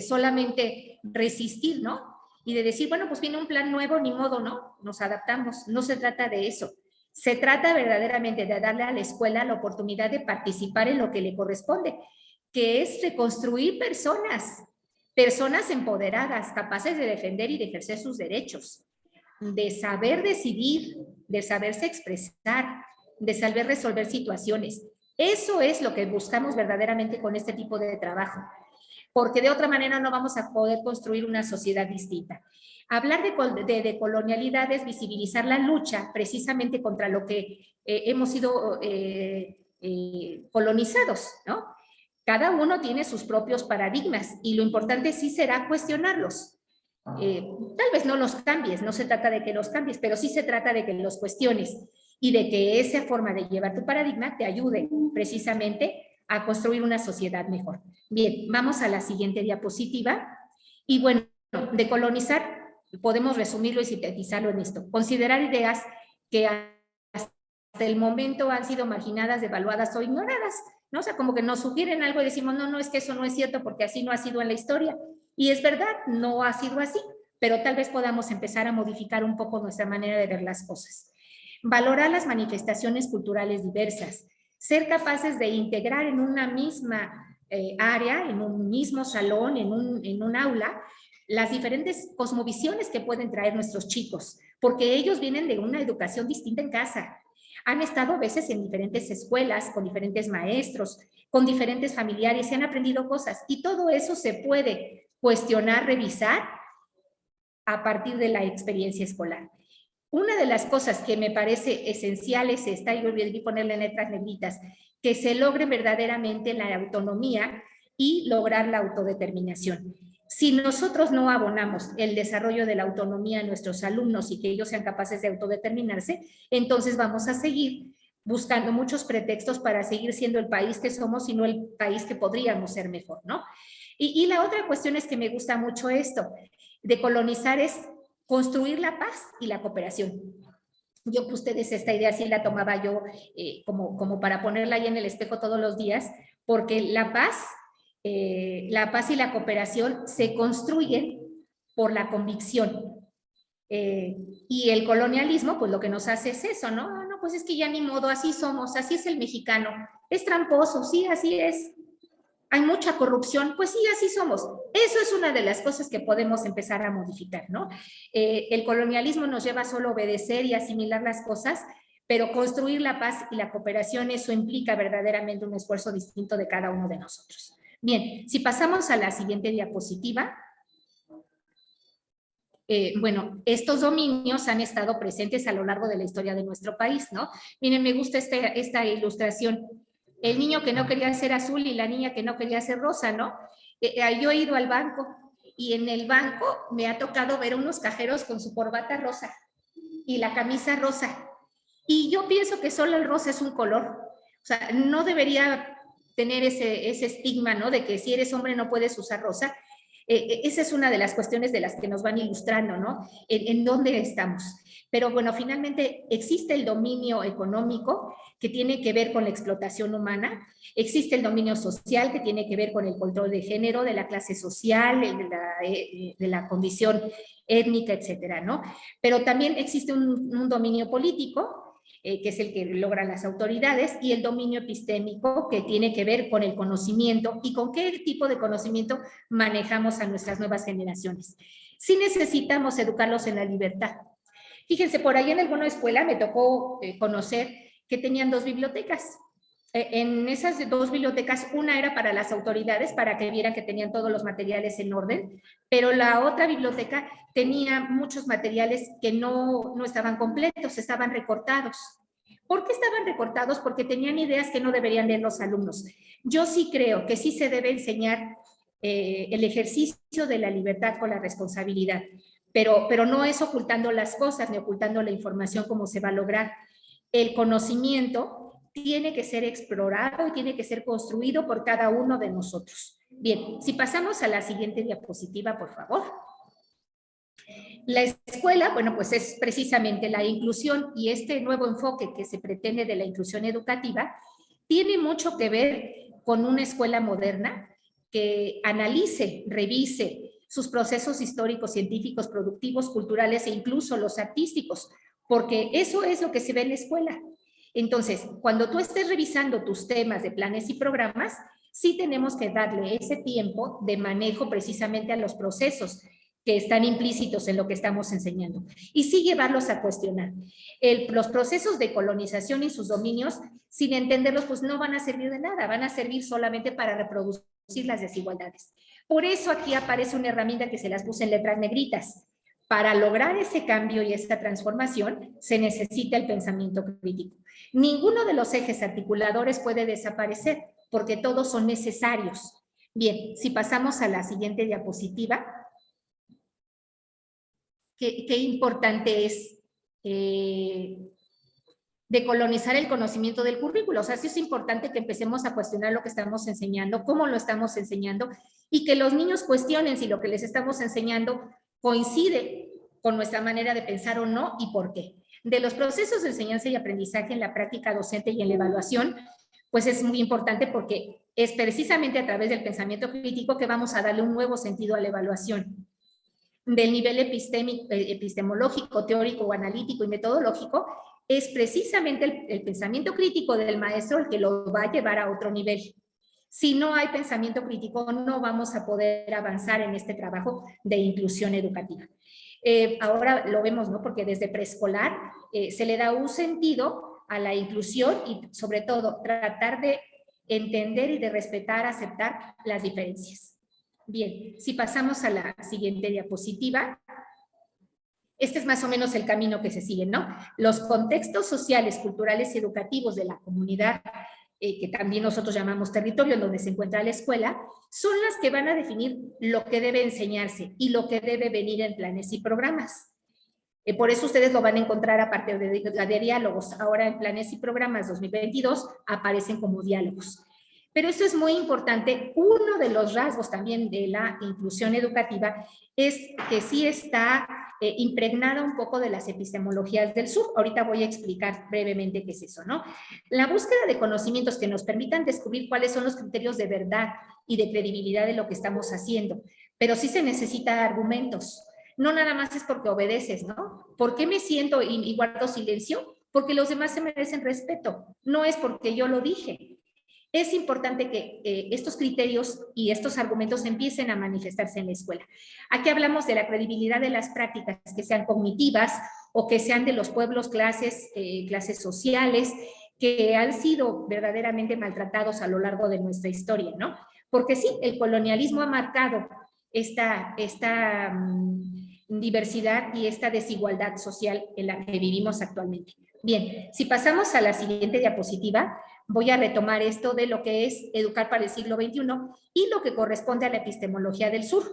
Speaker 2: solamente resistir, ¿no? Y de decir, bueno, pues viene un plan nuevo, ni modo, ¿no? Nos adaptamos. No se trata de eso. Se trata verdaderamente de darle a la escuela la oportunidad de participar en lo que le corresponde, que es reconstruir personas empoderadas, capaces de defender y de ejercer sus derechos, de saber decidir, de saberse expresar, de saber resolver situaciones. Eso es lo que buscamos verdaderamente con este tipo de trabajo, porque de otra manera no vamos a poder construir una sociedad distinta. Hablar de colonialidad es visibilizar la lucha precisamente contra lo que hemos sido colonizados, ¿no? Cada uno tiene sus propios paradigmas y lo importante sí será cuestionarlos. Tal vez no los cambies, no se trata de que los cambies, pero sí se trata de que los cuestiones y de que esa forma de llevar tu paradigma te ayude precisamente a construir una sociedad mejor. Bien, vamos a la siguiente diapositiva. Y bueno, decolonizar, podemos resumirlo y sintetizarlo en esto. Considerar ideas que hasta el momento han sido marginadas, devaluadas o ignoradas, ¿no? O sea, como que nos sugieren algo y decimos, no, es que eso no es cierto porque así no ha sido en la historia. Y es verdad, no ha sido así, pero tal vez podamos empezar a modificar un poco nuestra manera de ver las cosas. Valorar las manifestaciones culturales diversas, ser capaces de integrar en una misma área, en un mismo salón, en un aula, las diferentes cosmovisiones que pueden traer nuestros chicos, porque ellos vienen de una educación distinta en casa. Han estado a veces en diferentes escuelas, con diferentes maestros, con diferentes familiares, y han aprendido cosas. Y todo eso se puede cuestionar, revisar a partir de la experiencia escolar. Una de las cosas que me parece esencial es esta, y olvidé ponerle en letras negritas, que se logre verdaderamente la autonomía y lograr la autodeterminación. Si nosotros no abonamos el desarrollo de la autonomía a nuestros alumnos y que ellos sean capaces de autodeterminarse, entonces vamos a seguir buscando muchos pretextos para seguir siendo el país que somos y no el país que podríamos ser mejor, ¿no? Y la otra cuestión es que me gusta mucho esto, de colonizar es construir la paz y la cooperación. Yo que ustedes esta idea sí la tomaba yo como para ponerla ahí en el espejo todos los días, porque la paz y la cooperación se construyen por la convicción. Y el colonialismo, pues lo que nos hace es eso, ¿no? No, pues es que ya ni modo, así somos, así es el mexicano. Es tramposo, sí, así es. Hay mucha corrupción, pues sí, así somos. Eso es una de las cosas que podemos empezar a modificar, ¿no? El colonialismo nos lleva solo a obedecer y asimilar las cosas, pero construir la paz y la cooperación, eso implica verdaderamente un esfuerzo distinto de cada uno de nosotros. Bien, si pasamos a la siguiente diapositiva. Bueno, estos dominios han estado presentes a lo largo de la historia de nuestro país, ¿no? Miren, me gusta esta ilustración. El niño que no quería ser azul y la niña que no quería ser rosa, ¿no? Yo he ido al banco y en el banco me ha tocado ver unos cajeros con su corbata rosa y la camisa rosa. Y yo pienso que solo el rosa es un color. O sea, no debería tener ese estigma, ¿no? De que si eres hombre no puedes usar rosa. Esa es una de las cuestiones de las que nos van ilustrando, ¿no? En dónde estamos. Pero bueno, finalmente existe el dominio económico que tiene que ver con la explotación humana, existe el dominio social que tiene que ver con el control de género, de la clase social, de la condición étnica, etcétera, ¿no? Pero también existe un dominio político, que es el que logran las autoridades, y el dominio epistémico, que tiene que ver con el conocimiento y con qué tipo de conocimiento manejamos a nuestras nuevas generaciones. Sí necesitamos educarlos en la libertad. Fíjense, por ahí en alguna escuela me tocó conocer que tenían 2 bibliotecas. En esas 2 bibliotecas, una era para las autoridades, para que vieran que tenían todos los materiales en orden, pero la otra biblioteca tenía muchos materiales que no estaban completos, estaban recortados. ¿Por qué estaban recortados? Porque tenían ideas que no deberían leer los alumnos. Yo sí creo que sí se debe enseñar el ejercicio de la libertad con la responsabilidad, pero no es ocultando las cosas ni ocultando la información como se va a lograr. El conocimiento tiene que ser explorado y tiene que ser construido por cada uno de nosotros. Bien, si pasamos a la siguiente diapositiva, por favor. La escuela, bueno, pues es precisamente la inclusión y este nuevo enfoque que se pretende de la inclusión educativa tiene mucho que ver con una escuela moderna que analice, revise sus procesos históricos, científicos, productivos, culturales e incluso los artísticos, porque eso es lo que se ve en la escuela. Entonces, cuando tú estés revisando tus temas de planes y programas, sí tenemos que darle ese tiempo de manejo precisamente a los procesos que están implícitos en lo que estamos enseñando. Y sí llevarlos a cuestionar. Los procesos de colonización y sus dominios, sin entenderlos, pues no van a servir de nada, van a servir solamente para reproducir las desigualdades. Por eso aquí aparece una herramienta que se las puse en letras negritas. Para lograr ese cambio y esta transformación, se necesita el pensamiento crítico. Ninguno de los ejes articuladores puede desaparecer, porque todos son necesarios. Bien, si pasamos a la siguiente diapositiva, qué importante es decolonizar el conocimiento del currículo. O sea, sí es importante que empecemos a cuestionar lo que estamos enseñando, cómo lo estamos enseñando, y que los niños cuestionen si lo que les estamos enseñando coincide con nuestra manera de pensar o no, y por qué. De los procesos de enseñanza y aprendizaje en la práctica docente y en la evaluación, pues es muy importante porque es precisamente a través del pensamiento crítico que vamos a darle un nuevo sentido a la evaluación. Del nivel epistemológico, teórico o analítico y metodológico, es precisamente el pensamiento crítico del maestro el que lo va a llevar a otro nivel. Si no hay pensamiento crítico, no vamos a poder avanzar en este trabajo de inclusión educativa. Ahora lo vemos, ¿no? Porque desde preescolar se le da un sentido a la inclusión y sobre todo tratar de entender y de respetar, aceptar las diferencias. Bien, si pasamos a la siguiente diapositiva, este es más o menos el camino que se sigue, ¿no? Los contextos sociales, culturales y educativos de la comunidad, que también nosotros llamamos territorio, en donde se encuentra la escuela, son las que van a definir lo que debe enseñarse y lo que debe venir en planes y programas. Por eso ustedes lo van a encontrar a partir de diálogos. Ahora en planes y programas 2022 aparecen como diálogos. Pero esto es muy importante. Uno de los rasgos también de la inclusión educativa es que sí está impregnada un poco de las epistemologías del sur. Ahorita voy a explicar brevemente qué es eso, ¿no? La búsqueda de conocimientos que nos permitan descubrir cuáles son los criterios de verdad y de credibilidad de lo que estamos haciendo. Pero sí se necesitan argumentos. No nada más es porque obedeces, ¿no? ¿Por qué me siento y guardo silencio? Porque los demás se merecen respeto. No es porque yo lo dije. Es importante que estos criterios y estos argumentos empiecen a manifestarse en la escuela. Aquí hablamos de la credibilidad de las prácticas, que sean cognitivas o que sean de los pueblos, clases sociales, que han sido verdaderamente maltratados a lo largo de nuestra historia, ¿no? Porque sí, el colonialismo ha marcado esta diversidad y esta desigualdad social en la que vivimos actualmente. Bien, si pasamos a la siguiente diapositiva, voy a retomar esto de lo que es educar para el siglo XXI y lo que corresponde a la epistemología del sur.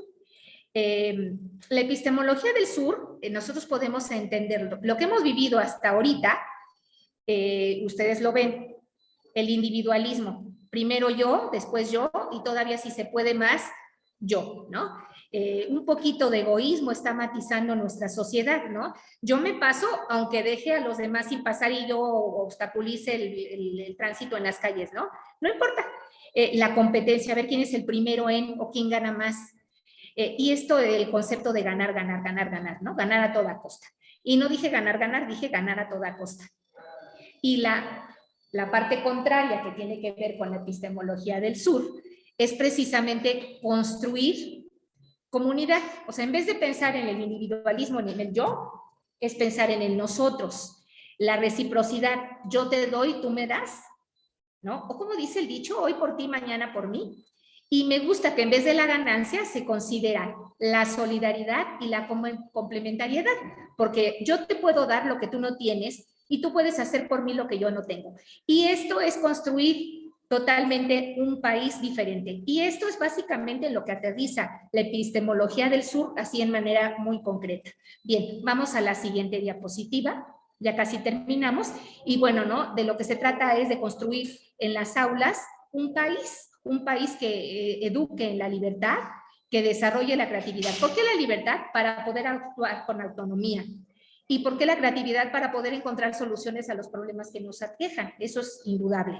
Speaker 2: La epistemología del sur, nosotros podemos entenderlo. Lo que hemos vivido hasta ahorita, ustedes lo ven, el individualismo. Primero yo, después yo, y todavía si se puede más, yo, ¿no? Un poquito de egoísmo está matizando nuestra sociedad, ¿no? Yo me paso, aunque deje a los demás sin pasar y yo obstaculice el tránsito en las calles, ¿no? No importa. La competencia, a ver quién es el primero en o quién gana más. Y esto del concepto de ganar, ganar, ganar, ganar, ¿no? Ganar a toda costa. Y no dije ganar, ganar, dije ganar a toda costa. Y la parte contraria que tiene que ver con la epistemología del sur es precisamente construir comunidad. O sea, en vez de pensar en el individualismo ni en el yo, es pensar en el nosotros. La reciprocidad, yo te doy, tú me das, ¿no? O como dice el dicho, hoy por ti, mañana por mí. Y me gusta que en vez de la ganancia se considera la solidaridad y la complementariedad, porque yo te puedo dar lo que tú no tienes y tú puedes hacer por mí lo que yo no tengo. Y esto es construir totalmente un país diferente. Y esto es básicamente lo que aterriza la epistemología del sur, así en manera muy concreta. Bien, vamos a la siguiente diapositiva. Ya casi terminamos. Y bueno, ¿no? De lo que se trata es de construir en las aulas un país que eduque en la libertad, que desarrolle la creatividad. ¿Por qué la libertad? Para poder actuar con autonomía. ¿Y por qué la creatividad? Para poder encontrar soluciones a los problemas que nos aquejan. Eso es indudable.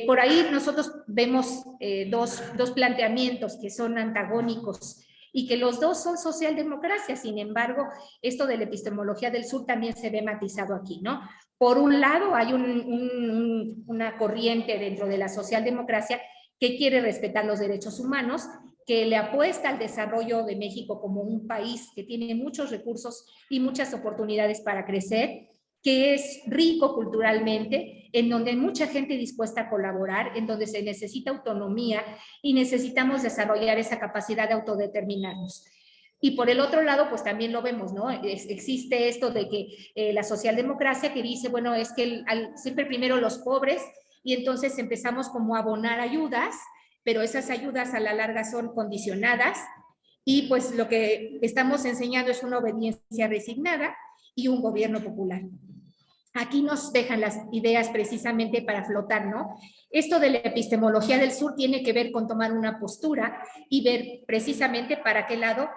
Speaker 2: Por ahí nosotros vemos dos planteamientos que son antagónicos y que los dos son socialdemocracia. Sin embargo, esto de la epistemología del sur también se ve matizado aquí, ¿no? Por un lado, hay una corriente dentro de la socialdemocracia que quiere respetar los derechos humanos, que le apuesta al desarrollo de México como un país que tiene muchos recursos y muchas oportunidades para crecer, que es rico culturalmente, en donde hay mucha gente dispuesta a colaborar, en donde se necesita autonomía y necesitamos desarrollar esa capacidad de autodeterminarnos. Y por el otro lado, pues también lo vemos, ¿no? Existe esto de que la socialdemocracia que dice, bueno, es que siempre primero los pobres, y entonces empezamos como a abonar ayudas, pero esas ayudas a la larga son condicionadas, y pues lo que estamos enseñando es una obediencia resignada y un gobierno popular. Aquí nos dejan las ideas precisamente para flotar, ¿no? Esto de la epistemología del sur tiene que ver con tomar una postura y ver precisamente para qué lado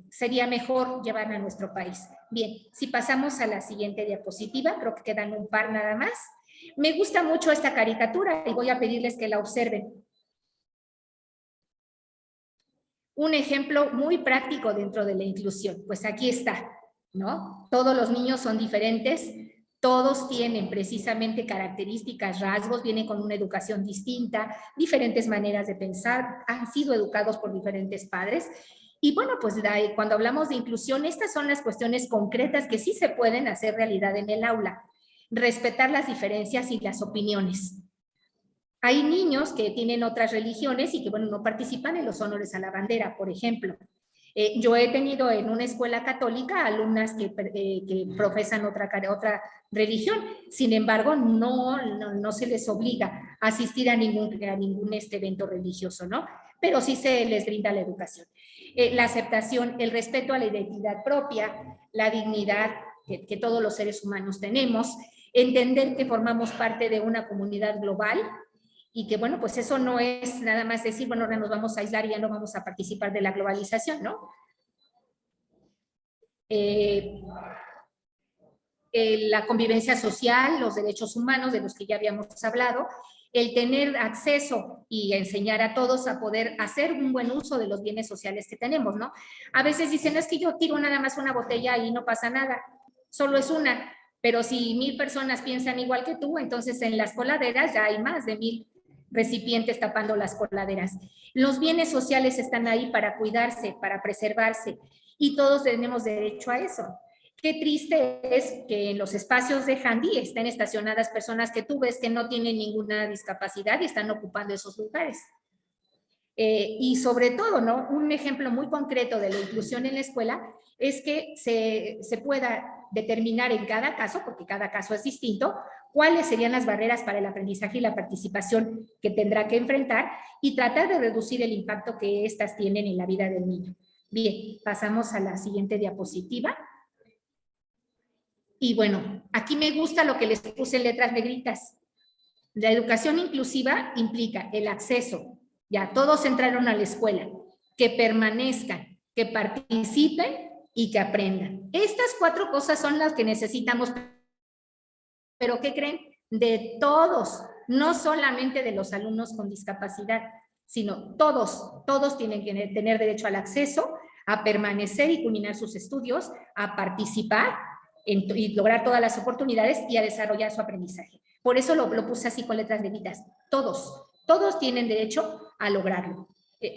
Speaker 2: sería mejor llevar a nuestro país. Bien, si pasamos a la siguiente diapositiva, creo que quedan un par nada más. Me gusta mucho esta caricatura y voy a pedirles que la observen. Un ejemplo muy práctico dentro de la inclusión, pues aquí está, ¿no? Todos los niños son diferentes, todos tienen precisamente características, rasgos, vienen con una educación distinta, diferentes maneras de pensar, han sido educados por diferentes padres. Y bueno, pues cuando hablamos de inclusión, estas son las cuestiones concretas que sí se pueden hacer realidad en el aula. Respetar las diferencias y las opiniones. Hay niños que tienen otras religiones y que, bueno, no participan en los honores a la bandera, por ejemplo. Yo he tenido en una escuela católica alumnas que profesan otra religión, sin embargo, no se les obliga a asistir a ningún evento religioso, ¿no? pero sí se les brinda la educación. La aceptación, el respeto a la identidad propia, la dignidad que todos los seres humanos tenemos, entender que formamos parte de una comunidad global y que, bueno, pues eso no es nada más decir, bueno, ahora nos vamos a aislar y ya no vamos a participar de la globalización, ¿no? La convivencia social, los derechos humanos de los que ya habíamos hablado, el tener acceso y enseñar a todos a poder hacer un buen uso de los bienes sociales que tenemos, ¿no? A veces dicen, es que yo tiro nada más una botella y no pasa nada, solo es una, pero si 1000 personas piensan igual que tú, entonces en las coladeras ya hay más de 1000 recipientes tapando las coladeras. Los bienes sociales están ahí para cuidarse, para preservarse, y todos tenemos derecho a eso. Qué triste es que en los espacios de Handy estén estacionadas personas que tú ves que no tienen ninguna discapacidad y están ocupando esos lugares. Y sobre todo, ¿no? Un ejemplo muy concreto de la inclusión en la escuela es que se pueda determinar en cada caso, porque cada caso es distinto, cuáles serían las barreras para el aprendizaje y la participación que tendrá que enfrentar y tratar de reducir el impacto que éstas tienen en la vida del niño. Bien, pasamos a la siguiente diapositiva. Y bueno, aquí me gusta lo que les puse en letras negritas. La educación inclusiva implica el acceso, ya todos entraron a la escuela, que permanezcan, que participen y que aprendan. Estas 4 cosas son las que necesitamos, pero ¿qué creen? De todos, no solamente de los alumnos con discapacidad, sino todos tienen que tener derecho al acceso, a permanecer y culminar sus estudios, a participar y lograr todas las oportunidades y a desarrollar su aprendizaje. Por eso lo puse así con letras negritas. Todos tienen derecho a lograrlo.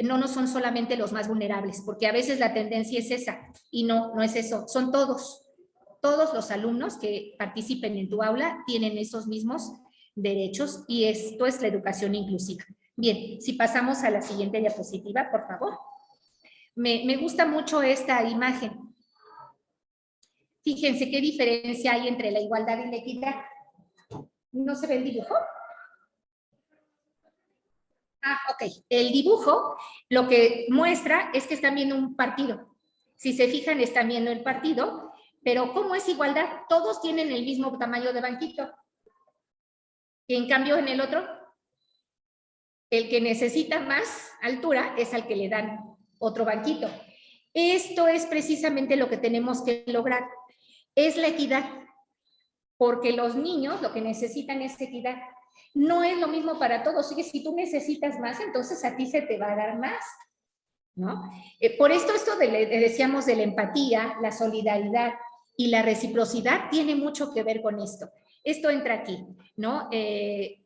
Speaker 2: No son solamente los más vulnerables, porque a veces la tendencia es esa, y no es eso, son todos los alumnos que participen en tu aula tienen esos mismos derechos y esto es la educación inclusiva. Bien, si pasamos a la siguiente diapositiva, por favor. Me gusta mucho esta imagen. Fíjense qué diferencia hay entre la igualdad y la equidad. ¿No se ve el dibujo? Ok. El dibujo lo que muestra es que están viendo un partido. Si se fijan, están viendo el partido, pero ¿cómo es igualdad? Todos tienen el mismo tamaño de banquito. Y en cambio, en el otro, el que necesita más altura es al que le dan otro banquito. Esto es precisamente lo que tenemos que lograr. Es la equidad, porque los niños lo que necesitan es equidad. No es lo mismo para todos. Si tú necesitas más, entonces a ti se te va a dar más, ¿no? Por esto decíamos de la empatía, la solidaridad y la reciprocidad tiene mucho que ver con esto. Esto entra aquí, ¿no?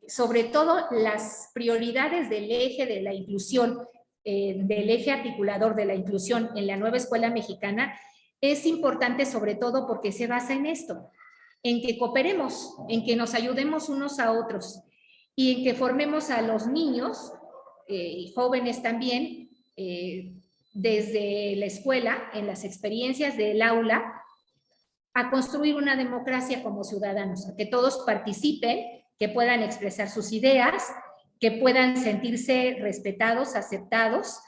Speaker 2: Sobre todo las prioridades del eje de la inclusión, del eje articulador de la inclusión en la nueva escuela mexicana, es importante sobre todo porque se basa en esto, en que cooperemos, en que nos ayudemos unos a otros y en que formemos a los niños y jóvenes también desde la escuela, en las experiencias del aula, a construir una democracia como ciudadanos, a que todos participen, que puedan expresar sus ideas, que puedan sentirse respetados, aceptados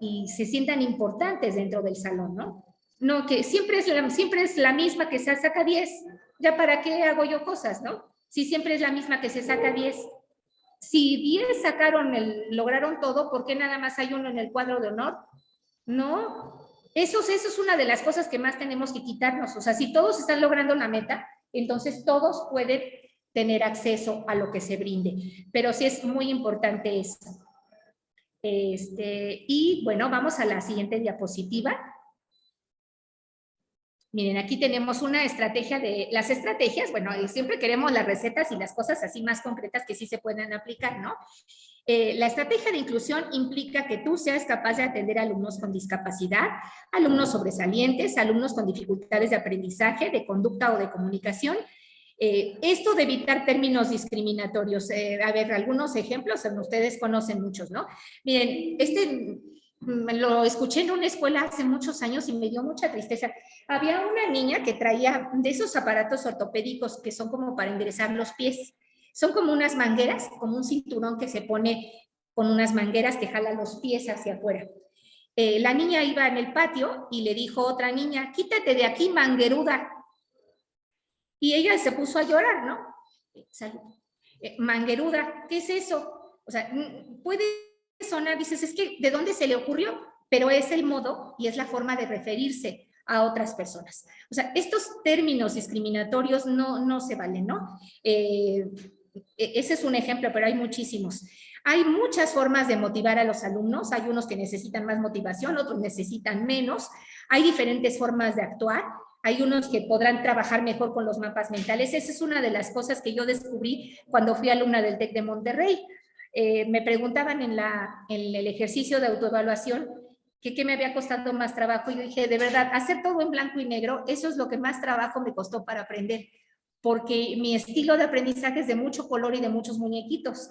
Speaker 2: y se sientan importantes dentro del salón, ¿no? No, que siempre es la misma que se saca 10. ¿Ya para qué hago yo cosas, no? Si siempre es la misma que se saca 10. Si 10 lograron todo, ¿por qué nada más hay uno en el cuadro de honor? No. Eso es una de las cosas que más tenemos que quitarnos. O sea, si todos están logrando la meta, entonces todos pueden tener acceso a lo que se brinde. Pero sí es muy importante eso. Y bueno, vamos a la siguiente diapositiva. Miren, aquí tenemos una estrategia de las estrategias, bueno, siempre queremos las recetas y las cosas así más concretas que sí se puedan aplicar, ¿no? La estrategia de inclusión implica que tú seas capaz de atender a alumnos con discapacidad, alumnos sobresalientes, alumnos con dificultades de aprendizaje, de conducta o de comunicación. Esto de evitar términos discriminatorios. A ver, algunos ejemplos, ustedes conocen muchos, ¿no? Miren, lo escuché en una escuela hace muchos años y me dio mucha tristeza. Había una niña que traía de esos aparatos ortopédicos que son como para enderezar los pies. Son como unas mangueras, como un cinturón que se pone con unas mangueras que jalan los pies hacia afuera. La niña iba en el patio y le dijo otra niña, quítate de aquí, mangueruda. Y ella se puso a llorar, ¿no? Mangueruda, ¿qué es eso? O sea, puede sonar, dices, es que ¿de dónde se le ocurrió? Pero es el modo y es la forma de referirse a otras personas. O sea, estos términos discriminatorios no se valen, ¿no? Ese es un ejemplo, pero hay muchísimos. Hay muchas formas de motivar a los alumnos. Hay unos que necesitan más motivación, otros necesitan menos. Hay diferentes formas de actuar. Hay unos que podrán trabajar mejor con los mapas mentales. Esa es una de las cosas que yo descubrí cuando fui alumna del TEC de Monterrey. Me preguntaban en el ejercicio de autoevaluación que qué me había costado más trabajo. Y yo dije, de verdad, hacer todo en blanco y negro, eso es lo que más trabajo me costó para aprender, porque mi estilo de aprendizaje es de mucho color y de muchos muñequitos.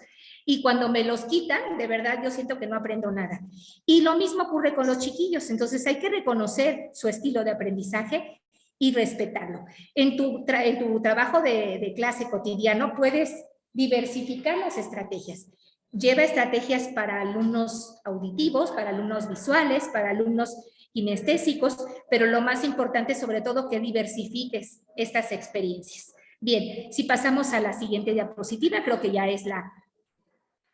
Speaker 2: Y cuando me los quitan, de verdad, yo siento que no aprendo nada. Y lo mismo ocurre con los chiquillos. Entonces hay que reconocer su estilo de aprendizaje y respetarlo. En tu trabajo de clase cotidiano puedes diversificar las estrategias. Lleva estrategias para alumnos auditivos, para alumnos visuales, para alumnos kinestésicos, pero lo más importante sobre todo que diversifiques estas experiencias. Bien, si pasamos a la siguiente diapositiva, creo que ya es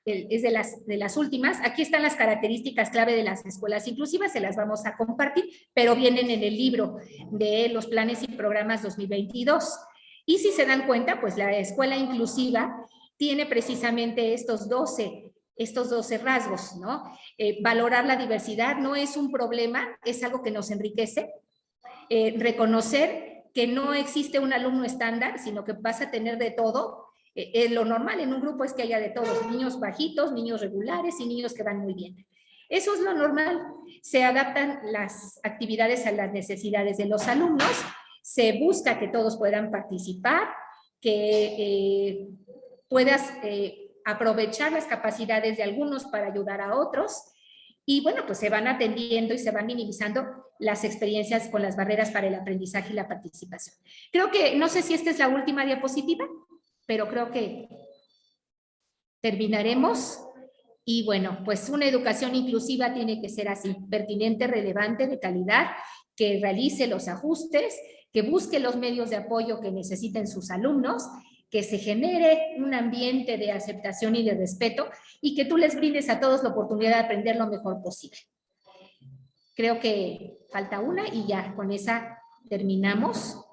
Speaker 2: de las últimas. Aquí están las características clave de las escuelas inclusivas, se las vamos a compartir, pero vienen en el libro de los planes y programas 2022. Y si se dan cuenta, pues la escuela inclusiva tiene precisamente estos 12 rasgos, ¿no? Valorar la diversidad no es un problema, es algo que nos enriquece. Reconocer que no existe un alumno estándar, sino que vas a tener de todo. Lo normal en un grupo es que haya de todos, niños bajitos, niños regulares y niños que van muy bien. Eso es lo normal. Se adaptan las actividades a las necesidades de los alumnos, se busca que todos puedan participar, que puedas aprovechar las capacidades de algunos para ayudar a otros. Y bueno, pues se van atendiendo y se van minimizando las experiencias con las barreras para el aprendizaje y la participación. Creo que, no sé si esta es la última diapositiva, pero creo que terminaremos. Y bueno, pues una educación inclusiva tiene que ser así, pertinente, relevante, de calidad, que realice los ajustes, que busque los medios de apoyo que necesiten sus alumnos, que se genere un ambiente de aceptación y de respeto y que tú les brindes a todos la oportunidad de aprender lo mejor posible. Creo que falta una y ya con esa terminamos.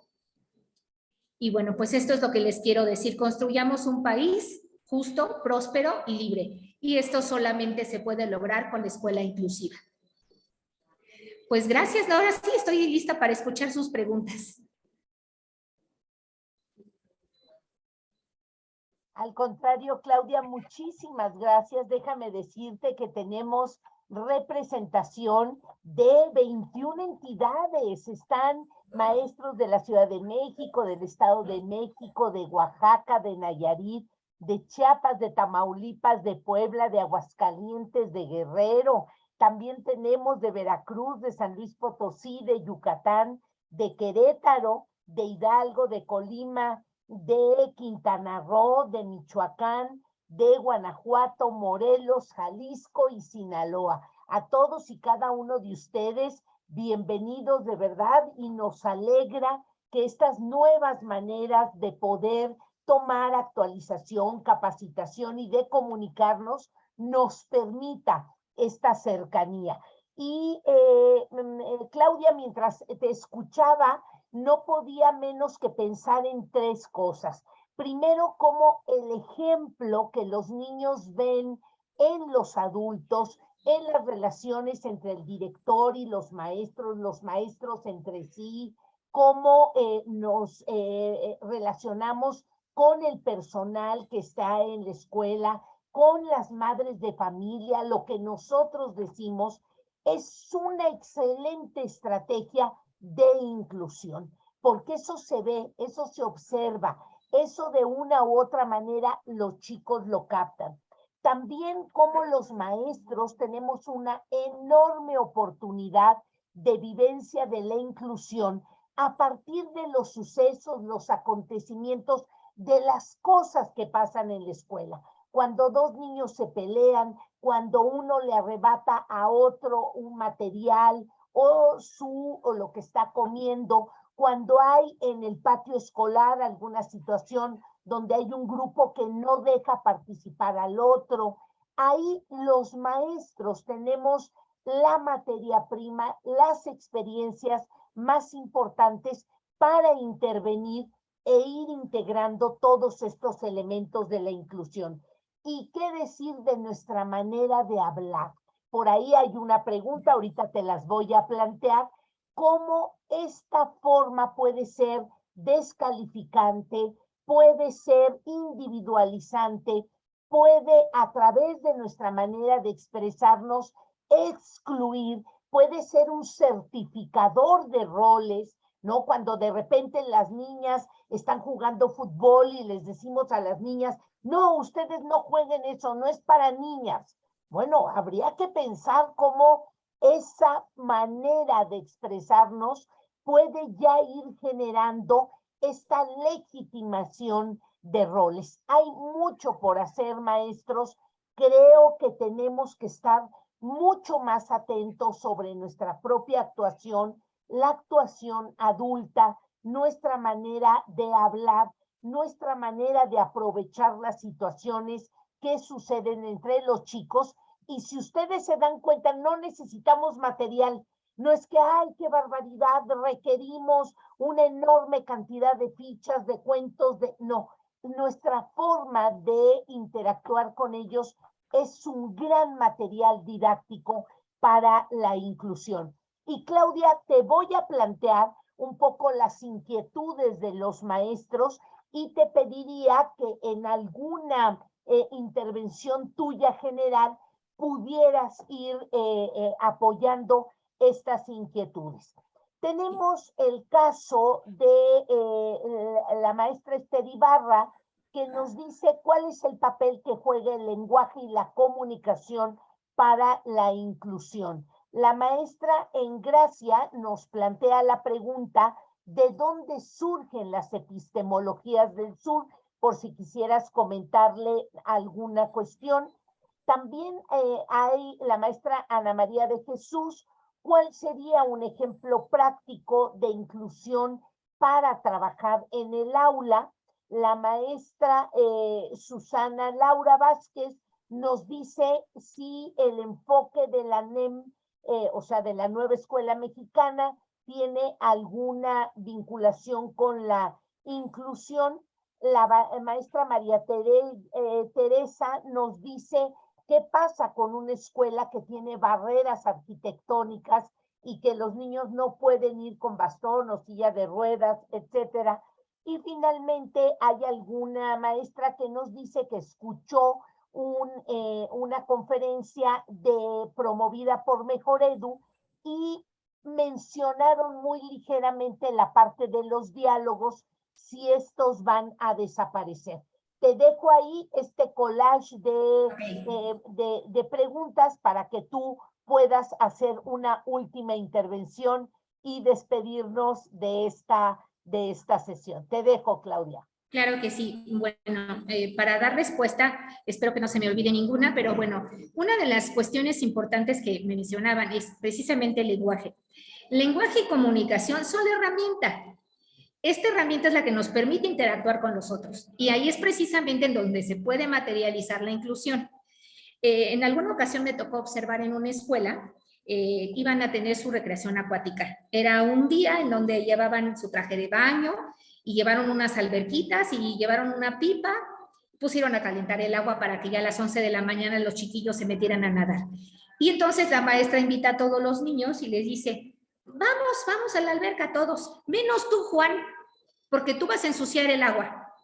Speaker 2: Y bueno, pues esto es lo que les quiero decir. Construyamos un país justo, próspero y libre. Y esto solamente se puede lograr con la escuela inclusiva. Pues gracias, ahora sí estoy lista para escuchar sus preguntas.
Speaker 1: Al contrario, Claudia, muchísimas gracias. Déjame decirte que tenemos representación de 21 entidades. Están maestros de la Ciudad de México, del Estado de México, de Oaxaca, de Nayarit, de Chiapas, de Tamaulipas, de Puebla, de Aguascalientes, de Guerrero. También tenemos de Veracruz, de San Luis Potosí, de Yucatán, de Querétaro, de Hidalgo, de Colima, de Quintana Roo, de Michoacán, de Guanajuato, Morelos, Jalisco y Sinaloa. A todos y cada uno de ustedes, bienvenidos de verdad, y nos alegra que estas nuevas maneras de poder tomar actualización, capacitación y de comunicarnos nos permita esta cercanía. Y Claudia, mientras te escuchaba, no podía menos que pensar en tres cosas. Primero, como el ejemplo que los niños ven en los adultos, en las relaciones entre el director y los maestros entre sí, cómo nos relacionamos con el personal que está en la escuela, con las madres de familia, lo que nosotros decimos es una excelente estrategia de inclusión, porque eso se ve, eso se observa, eso de una u otra manera los chicos lo captan. También como los maestros tenemos una enorme oportunidad de vivencia de la inclusión a partir de los sucesos, los acontecimientos, de las cosas que pasan en la escuela. Cuando dos niños se pelean, cuando uno le arrebata a otro un material o lo que está comiendo, cuando hay en el patio escolar alguna situación donde hay un grupo que no deja participar al otro. Ahí los maestros tenemos la materia prima, las experiencias más importantes para intervenir e ir integrando todos estos elementos de la inclusión. ¿Y qué decir de nuestra manera de hablar? Por ahí hay una pregunta, ahorita te las voy a plantear, cómo esta forma puede ser descalificante, puede ser individualizante, puede a través de nuestra manera de expresarnos excluir, puede ser un certificador de roles, ¿no? Cuando de repente las niñas están jugando fútbol y les decimos a las niñas, no, ustedes no jueguen eso, no es para niñas. Bueno, habría que pensar cómo esa manera de expresarnos puede ya ir generando esta legitimación de roles. Hay mucho por hacer, maestros. Creo que tenemos que estar mucho más atentos sobre nuestra propia actuación, la actuación adulta, nuestra manera de hablar, nuestra manera de aprovechar las situaciones que suceden entre los chicos. Y si ustedes se dan cuenta, no necesitamos material. No es que, ay, qué barbaridad, requerimos una enorme cantidad de fichas, de cuentos, no. Nuestra forma de interactuar con ellos es un gran material didáctico para la inclusión. Y Claudia, te voy a plantear un poco las inquietudes de los maestros y te pediría que en alguna intervención tuya general pudieras ir apoyando estas inquietudes. Tenemos el caso de la maestra Esther Ibarra, que nos dice cuál es el papel que juega el lenguaje y la comunicación para la inclusión. La maestra Engracia nos plantea la pregunta de dónde surgen las epistemologías del sur, por si quisieras comentarle alguna cuestión. También hay la maestra Ana María de Jesús. ¿Cuál sería un ejemplo práctico de inclusión para trabajar en el aula? La maestra Susana Laura Vázquez nos dice si el enfoque de la NEM, o sea, de la Nueva Escuela Mexicana, tiene alguna vinculación con la inclusión. La maestra María Teresa nos dice qué pasa con una escuela que tiene barreras arquitectónicas y que los niños no pueden ir con bastón o silla de ruedas, etcétera. Y finalmente hay alguna maestra que nos dice que escuchó una conferencia promovida por Mejor Edu y mencionaron muy ligeramente la parte de los diálogos, si estos van a desaparecer. Te dejo ahí este collage de preguntas para que tú puedas hacer una última intervención y despedirnos de esta sesión. Te dejo, Claudia.
Speaker 2: Claro que sí. Bueno, para dar respuesta, espero que no se me olvide ninguna, pero bueno, una de las cuestiones importantes que me mencionaban es precisamente el lenguaje. Lenguaje y comunicación son la herramienta. Esta herramienta es la que nos permite interactuar con los otros y ahí es precisamente en donde se puede materializar la inclusión. En alguna ocasión me tocó observar en una escuela, iban a tener su recreación acuática. Era un día en donde llevaban su traje de baño y llevaron unas alberquitas y llevaron una pipa, pusieron a calentar el agua para que ya a las 11 de la mañana los chiquillos se metieran a nadar. Y entonces la maestra invita a todos los niños y les dice, vamos a la alberca todos, menos tú, Juan, porque tú vas a ensuciar el agua.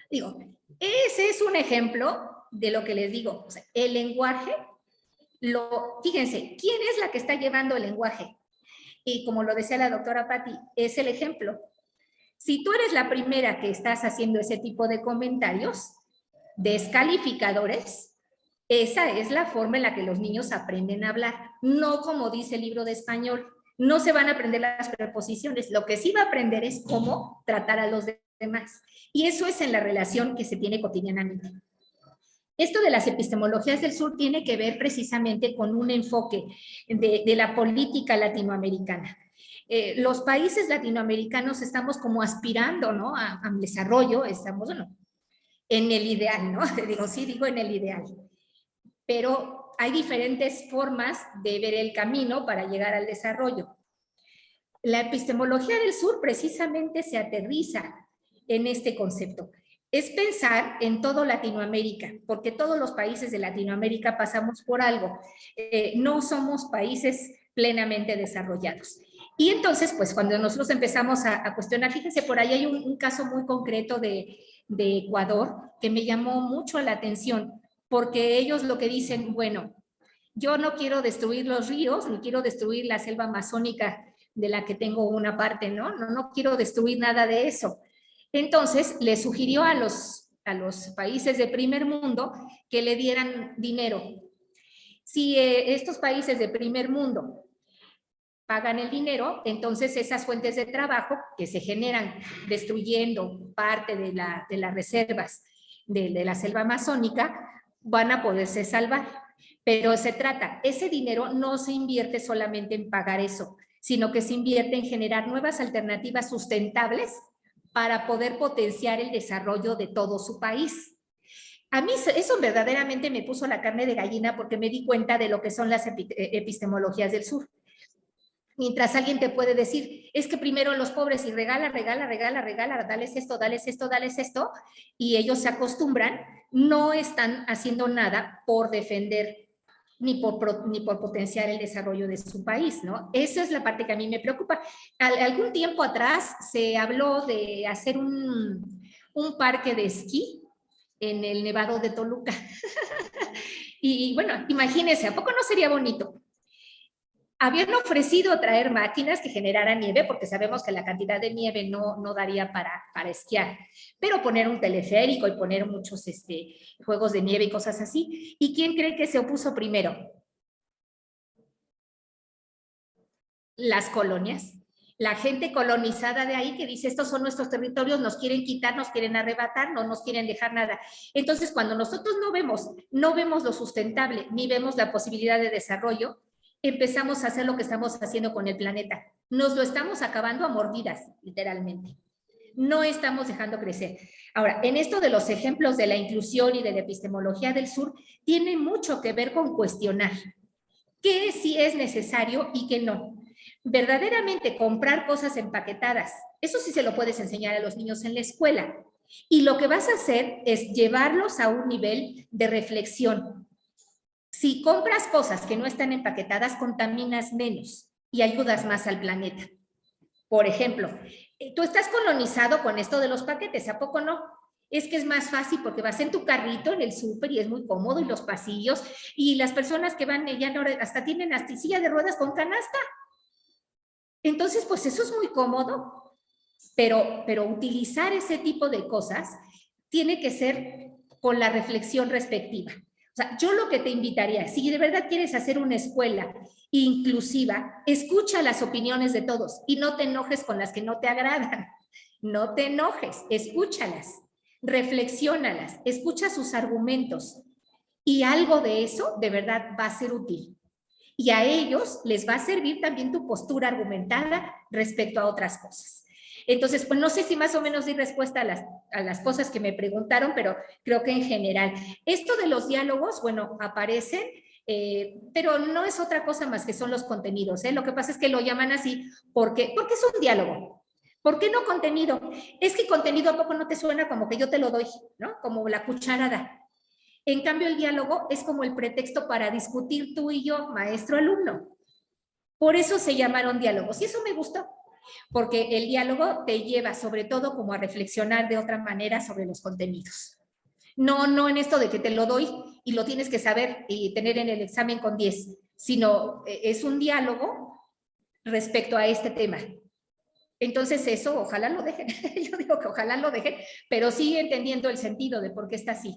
Speaker 2: Digo, ese es un ejemplo de lo que les digo. O sea, el lenguaje, fíjense, ¿quién es la que está llevando el lenguaje? Y como lo decía la doctora Patti, es el ejemplo. Si tú eres la primera que estás haciendo ese tipo de comentarios descalificadores, esa es la forma en la que los niños aprenden a hablar, no como dice el libro de español. No se van a aprender las preposiciones, lo que sí va a aprender es cómo tratar a los demás. Y eso es en la relación que se tiene cotidianamente. Esto de las epistemologías del sur tiene que ver precisamente con un enfoque de la política latinoamericana. Los países latinoamericanos estamos como aspirando, ¿no?, al desarrollo, estamos, bueno, en el ideal, ¿no? Digo en el ideal. Pero hay diferentes formas de ver el camino para llegar al desarrollo. La epistemología del sur precisamente se aterriza en este concepto. Es pensar en todo Latinoamérica, porque todos los países de Latinoamérica pasamos por algo. No somos países plenamente desarrollados. Y entonces, pues cuando nosotros empezamos a cuestionar, fíjense, por ahí hay un caso muy concreto de Ecuador que me llamó mucho la atención, porque ellos lo que dicen, bueno, yo no quiero destruir los ríos, ni quiero destruir la selva amazónica de la que tengo una parte, ¿no? No quiero destruir nada de eso. Entonces, le sugirió a los países de primer mundo que le dieran dinero. Si estos países de primer mundo pagan el dinero, entonces esas fuentes de trabajo que se generan destruyendo parte de las reservas de la selva amazónica van a poderse salvar. Pero se trata, ese dinero no se invierte solamente en pagar eso, sino que se invierte en generar nuevas alternativas sustentables para poder potenciar el desarrollo de todo su país. A mí eso verdaderamente me puso la carne de gallina porque me di cuenta de lo que son las epistemologías del sur. Mientras alguien te puede decir, es que primero los pobres y regala, dales esto, y ellos se acostumbran, no están haciendo nada por defender ni por potenciar el desarrollo de su país, ¿no? Esa es la parte que a mí me preocupa. Algún tiempo atrás se habló de hacer un parque de esquí en el Nevado de Toluca. Y bueno, imagínense, ¿a poco no sería bonito? Habían ofrecido traer máquinas que generaran nieve, porque sabemos que la cantidad de nieve no daría para esquiar, pero poner un teleférico y poner muchos juegos de nieve y cosas así. ¿Y quién cree que se opuso primero? Las colonias. La gente colonizada de ahí que dice, estos son nuestros territorios, nos quieren quitar, nos quieren arrebatar, no nos quieren dejar nada. Entonces, cuando nosotros no vemos lo sustentable, ni vemos la posibilidad de desarrollo, empezamos a hacer lo que estamos haciendo con el planeta. Nos lo estamos acabando a mordidas, literalmente. No estamos dejando crecer. Ahora, en esto de los ejemplos de la inclusión y de la epistemología del sur, tiene mucho que ver con cuestionar qué sí es necesario y qué no. Verdaderamente comprar cosas empaquetadas, eso sí se lo puedes enseñar a los niños en la escuela. Y lo que vas a hacer es llevarlos a un nivel de reflexión. Si compras cosas que no están empaquetadas, contaminas menos y ayudas más al planeta. Por ejemplo, tú estás colonizado con esto de los paquetes, ¿a poco no? Es que es más fácil porque vas en tu carrito en el súper y es muy cómodo, y los pasillos, y las personas que van ya hasta tienen hasta silla de ruedas con canasta. Entonces, pues eso es muy cómodo, pero utilizar ese tipo de cosas tiene que ser con la reflexión respectiva. O sea, yo lo que te invitaría, si de verdad quieres hacer una escuela inclusiva, escucha las opiniones de todos y no te enojes con las que no te agradan. No te enojes, escúchalas, reflexiónalas, escucha sus argumentos y algo de eso de verdad va a ser útil. Y a ellos les va a servir también tu postura argumentada respecto a otras cosas. Entonces, pues no sé si más o menos di respuesta a las cosas que me preguntaron, pero creo que en general. Esto de los diálogos, bueno, aparecen, pero no es otra cosa más que son los contenidos. Lo que pasa es que lo llaman así porque es un diálogo. ¿Por qué no contenido? Es que contenido a poco no te suena como que yo te lo doy, ¿no? Como la cucharada. En cambio, el diálogo es como el pretexto para discutir tú y yo, maestro-alumno. Por eso se llamaron diálogos. Y eso me gustó, porque el diálogo te lleva sobre todo como a reflexionar de otra manera sobre los contenidos. No en esto de que te lo doy y lo tienes que saber y tener en el examen con 10, sino es un diálogo respecto a este tema. Entonces eso, ojalá lo dejen. Yo digo que ojalá lo dejen, pero sí entendiendo el sentido de por qué está así.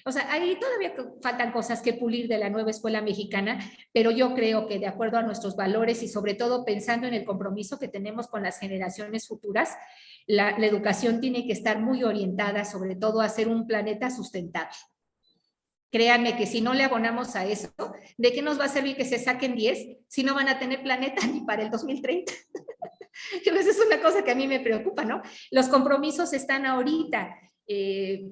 Speaker 2: O sea, ahí todavía faltan cosas que pulir de la nueva escuela mexicana, pero yo creo que de acuerdo a nuestros valores y sobre todo pensando en el compromiso que tenemos con las generaciones futuras, la educación tiene que estar muy orientada sobre todo a ser un planeta sustentable. Créanme que si no le abonamos a eso, ¿de qué nos va a servir que se saquen 10 si no van a tener planeta ni para el 2030? Que a veces es una cosa que a mí me preocupa, ¿no? Los compromisos están ahorita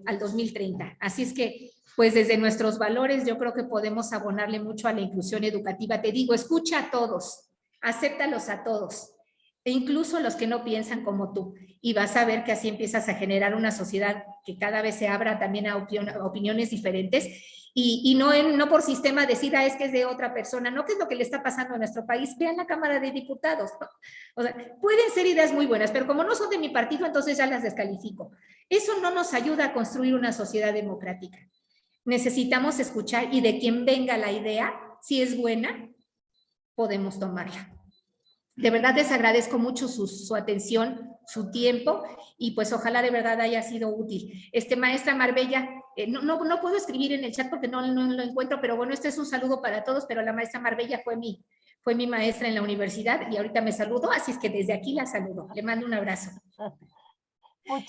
Speaker 2: al 2030. Así es que, pues desde nuestros valores yo creo que podemos abonarle mucho a la inclusión educativa. Te digo, escucha a todos, acéptalos a todos, e incluso los que no piensan como tú. Y vas a ver que así empiezas a generar una sociedad que cada vez se abra también a opiniones diferentes y no por sistema decir, es que es de otra persona, no, que es lo que le está pasando a nuestro país. Vean la Cámara de Diputados, ¿no? O sea, pueden ser ideas muy buenas, pero como no son de mi partido, entonces ya las descalifico. Eso no nos ayuda a construir una sociedad democrática. Necesitamos escuchar y de quien venga la idea, si es buena, podemos tomarla. De verdad les agradezco mucho su atención, su tiempo, y pues ojalá de verdad haya sido útil. Maestra Marbella, no puedo escribir en el chat porque no lo encuentro, pero bueno, este es un saludo para todos, pero la maestra Marbella fue mi maestra en la universidad y ahorita me saludo, así es que desde aquí la saludo. Le mando un abrazo.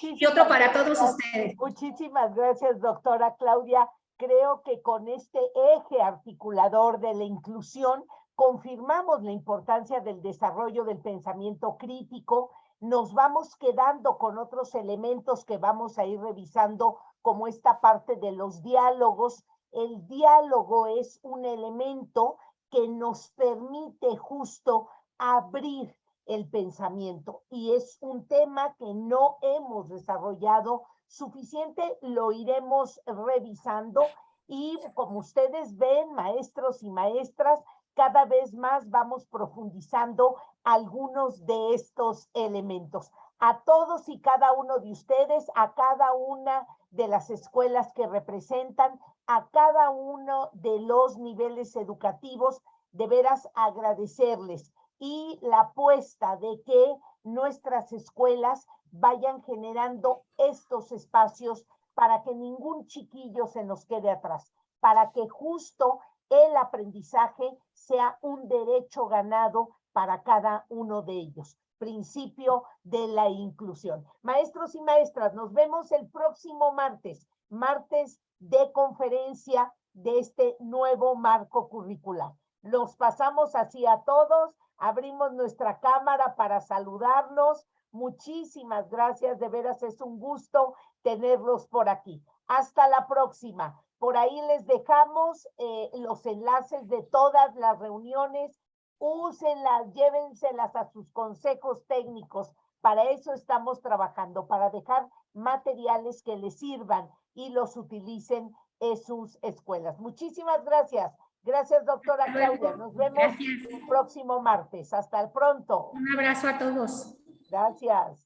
Speaker 2: Y otro para todos ustedes.
Speaker 1: Muchísimas gracias, doctora Claudia. Creo que con este eje articulador de la inclusión confirmamos la importancia del desarrollo del pensamiento crítico. Nos vamos quedando con otros elementos que vamos a ir revisando, como esta parte de los diálogos. El diálogo es un elemento que nos permite justo abrir el pensamiento, y es un tema que no hemos desarrollado suficiente. Lo iremos revisando y, como ustedes ven, maestros y maestras, cada vez más vamos profundizando algunos de estos elementos. A todos y cada uno de ustedes, a cada una de las escuelas que representan, a cada uno de los niveles educativos, de veras agradecerles, y la apuesta de que nuestras escuelas vayan generando estos espacios para que ningún chiquillo se nos quede atrás, para que justo el aprendizaje sea un derecho ganado para cada uno de ellos. Principio de la inclusión. Maestros y maestras, nos vemos el próximo martes de conferencia de este nuevo marco curricular. Los pasamos así a todos, abrimos nuestra cámara para saludarnos. Muchísimas gracias, de veras es un gusto tenerlos por aquí. Hasta la próxima. Por ahí les dejamos los enlaces de todas las reuniones. Úsenlas, llévenselas a sus consejos técnicos. Para eso estamos trabajando, para dejar materiales que les sirvan y los utilicen en sus escuelas. Muchísimas gracias. Gracias, doctora Claudia. Nos vemos el próximo martes. Hasta el pronto.
Speaker 2: Un abrazo a todos.
Speaker 1: Gracias.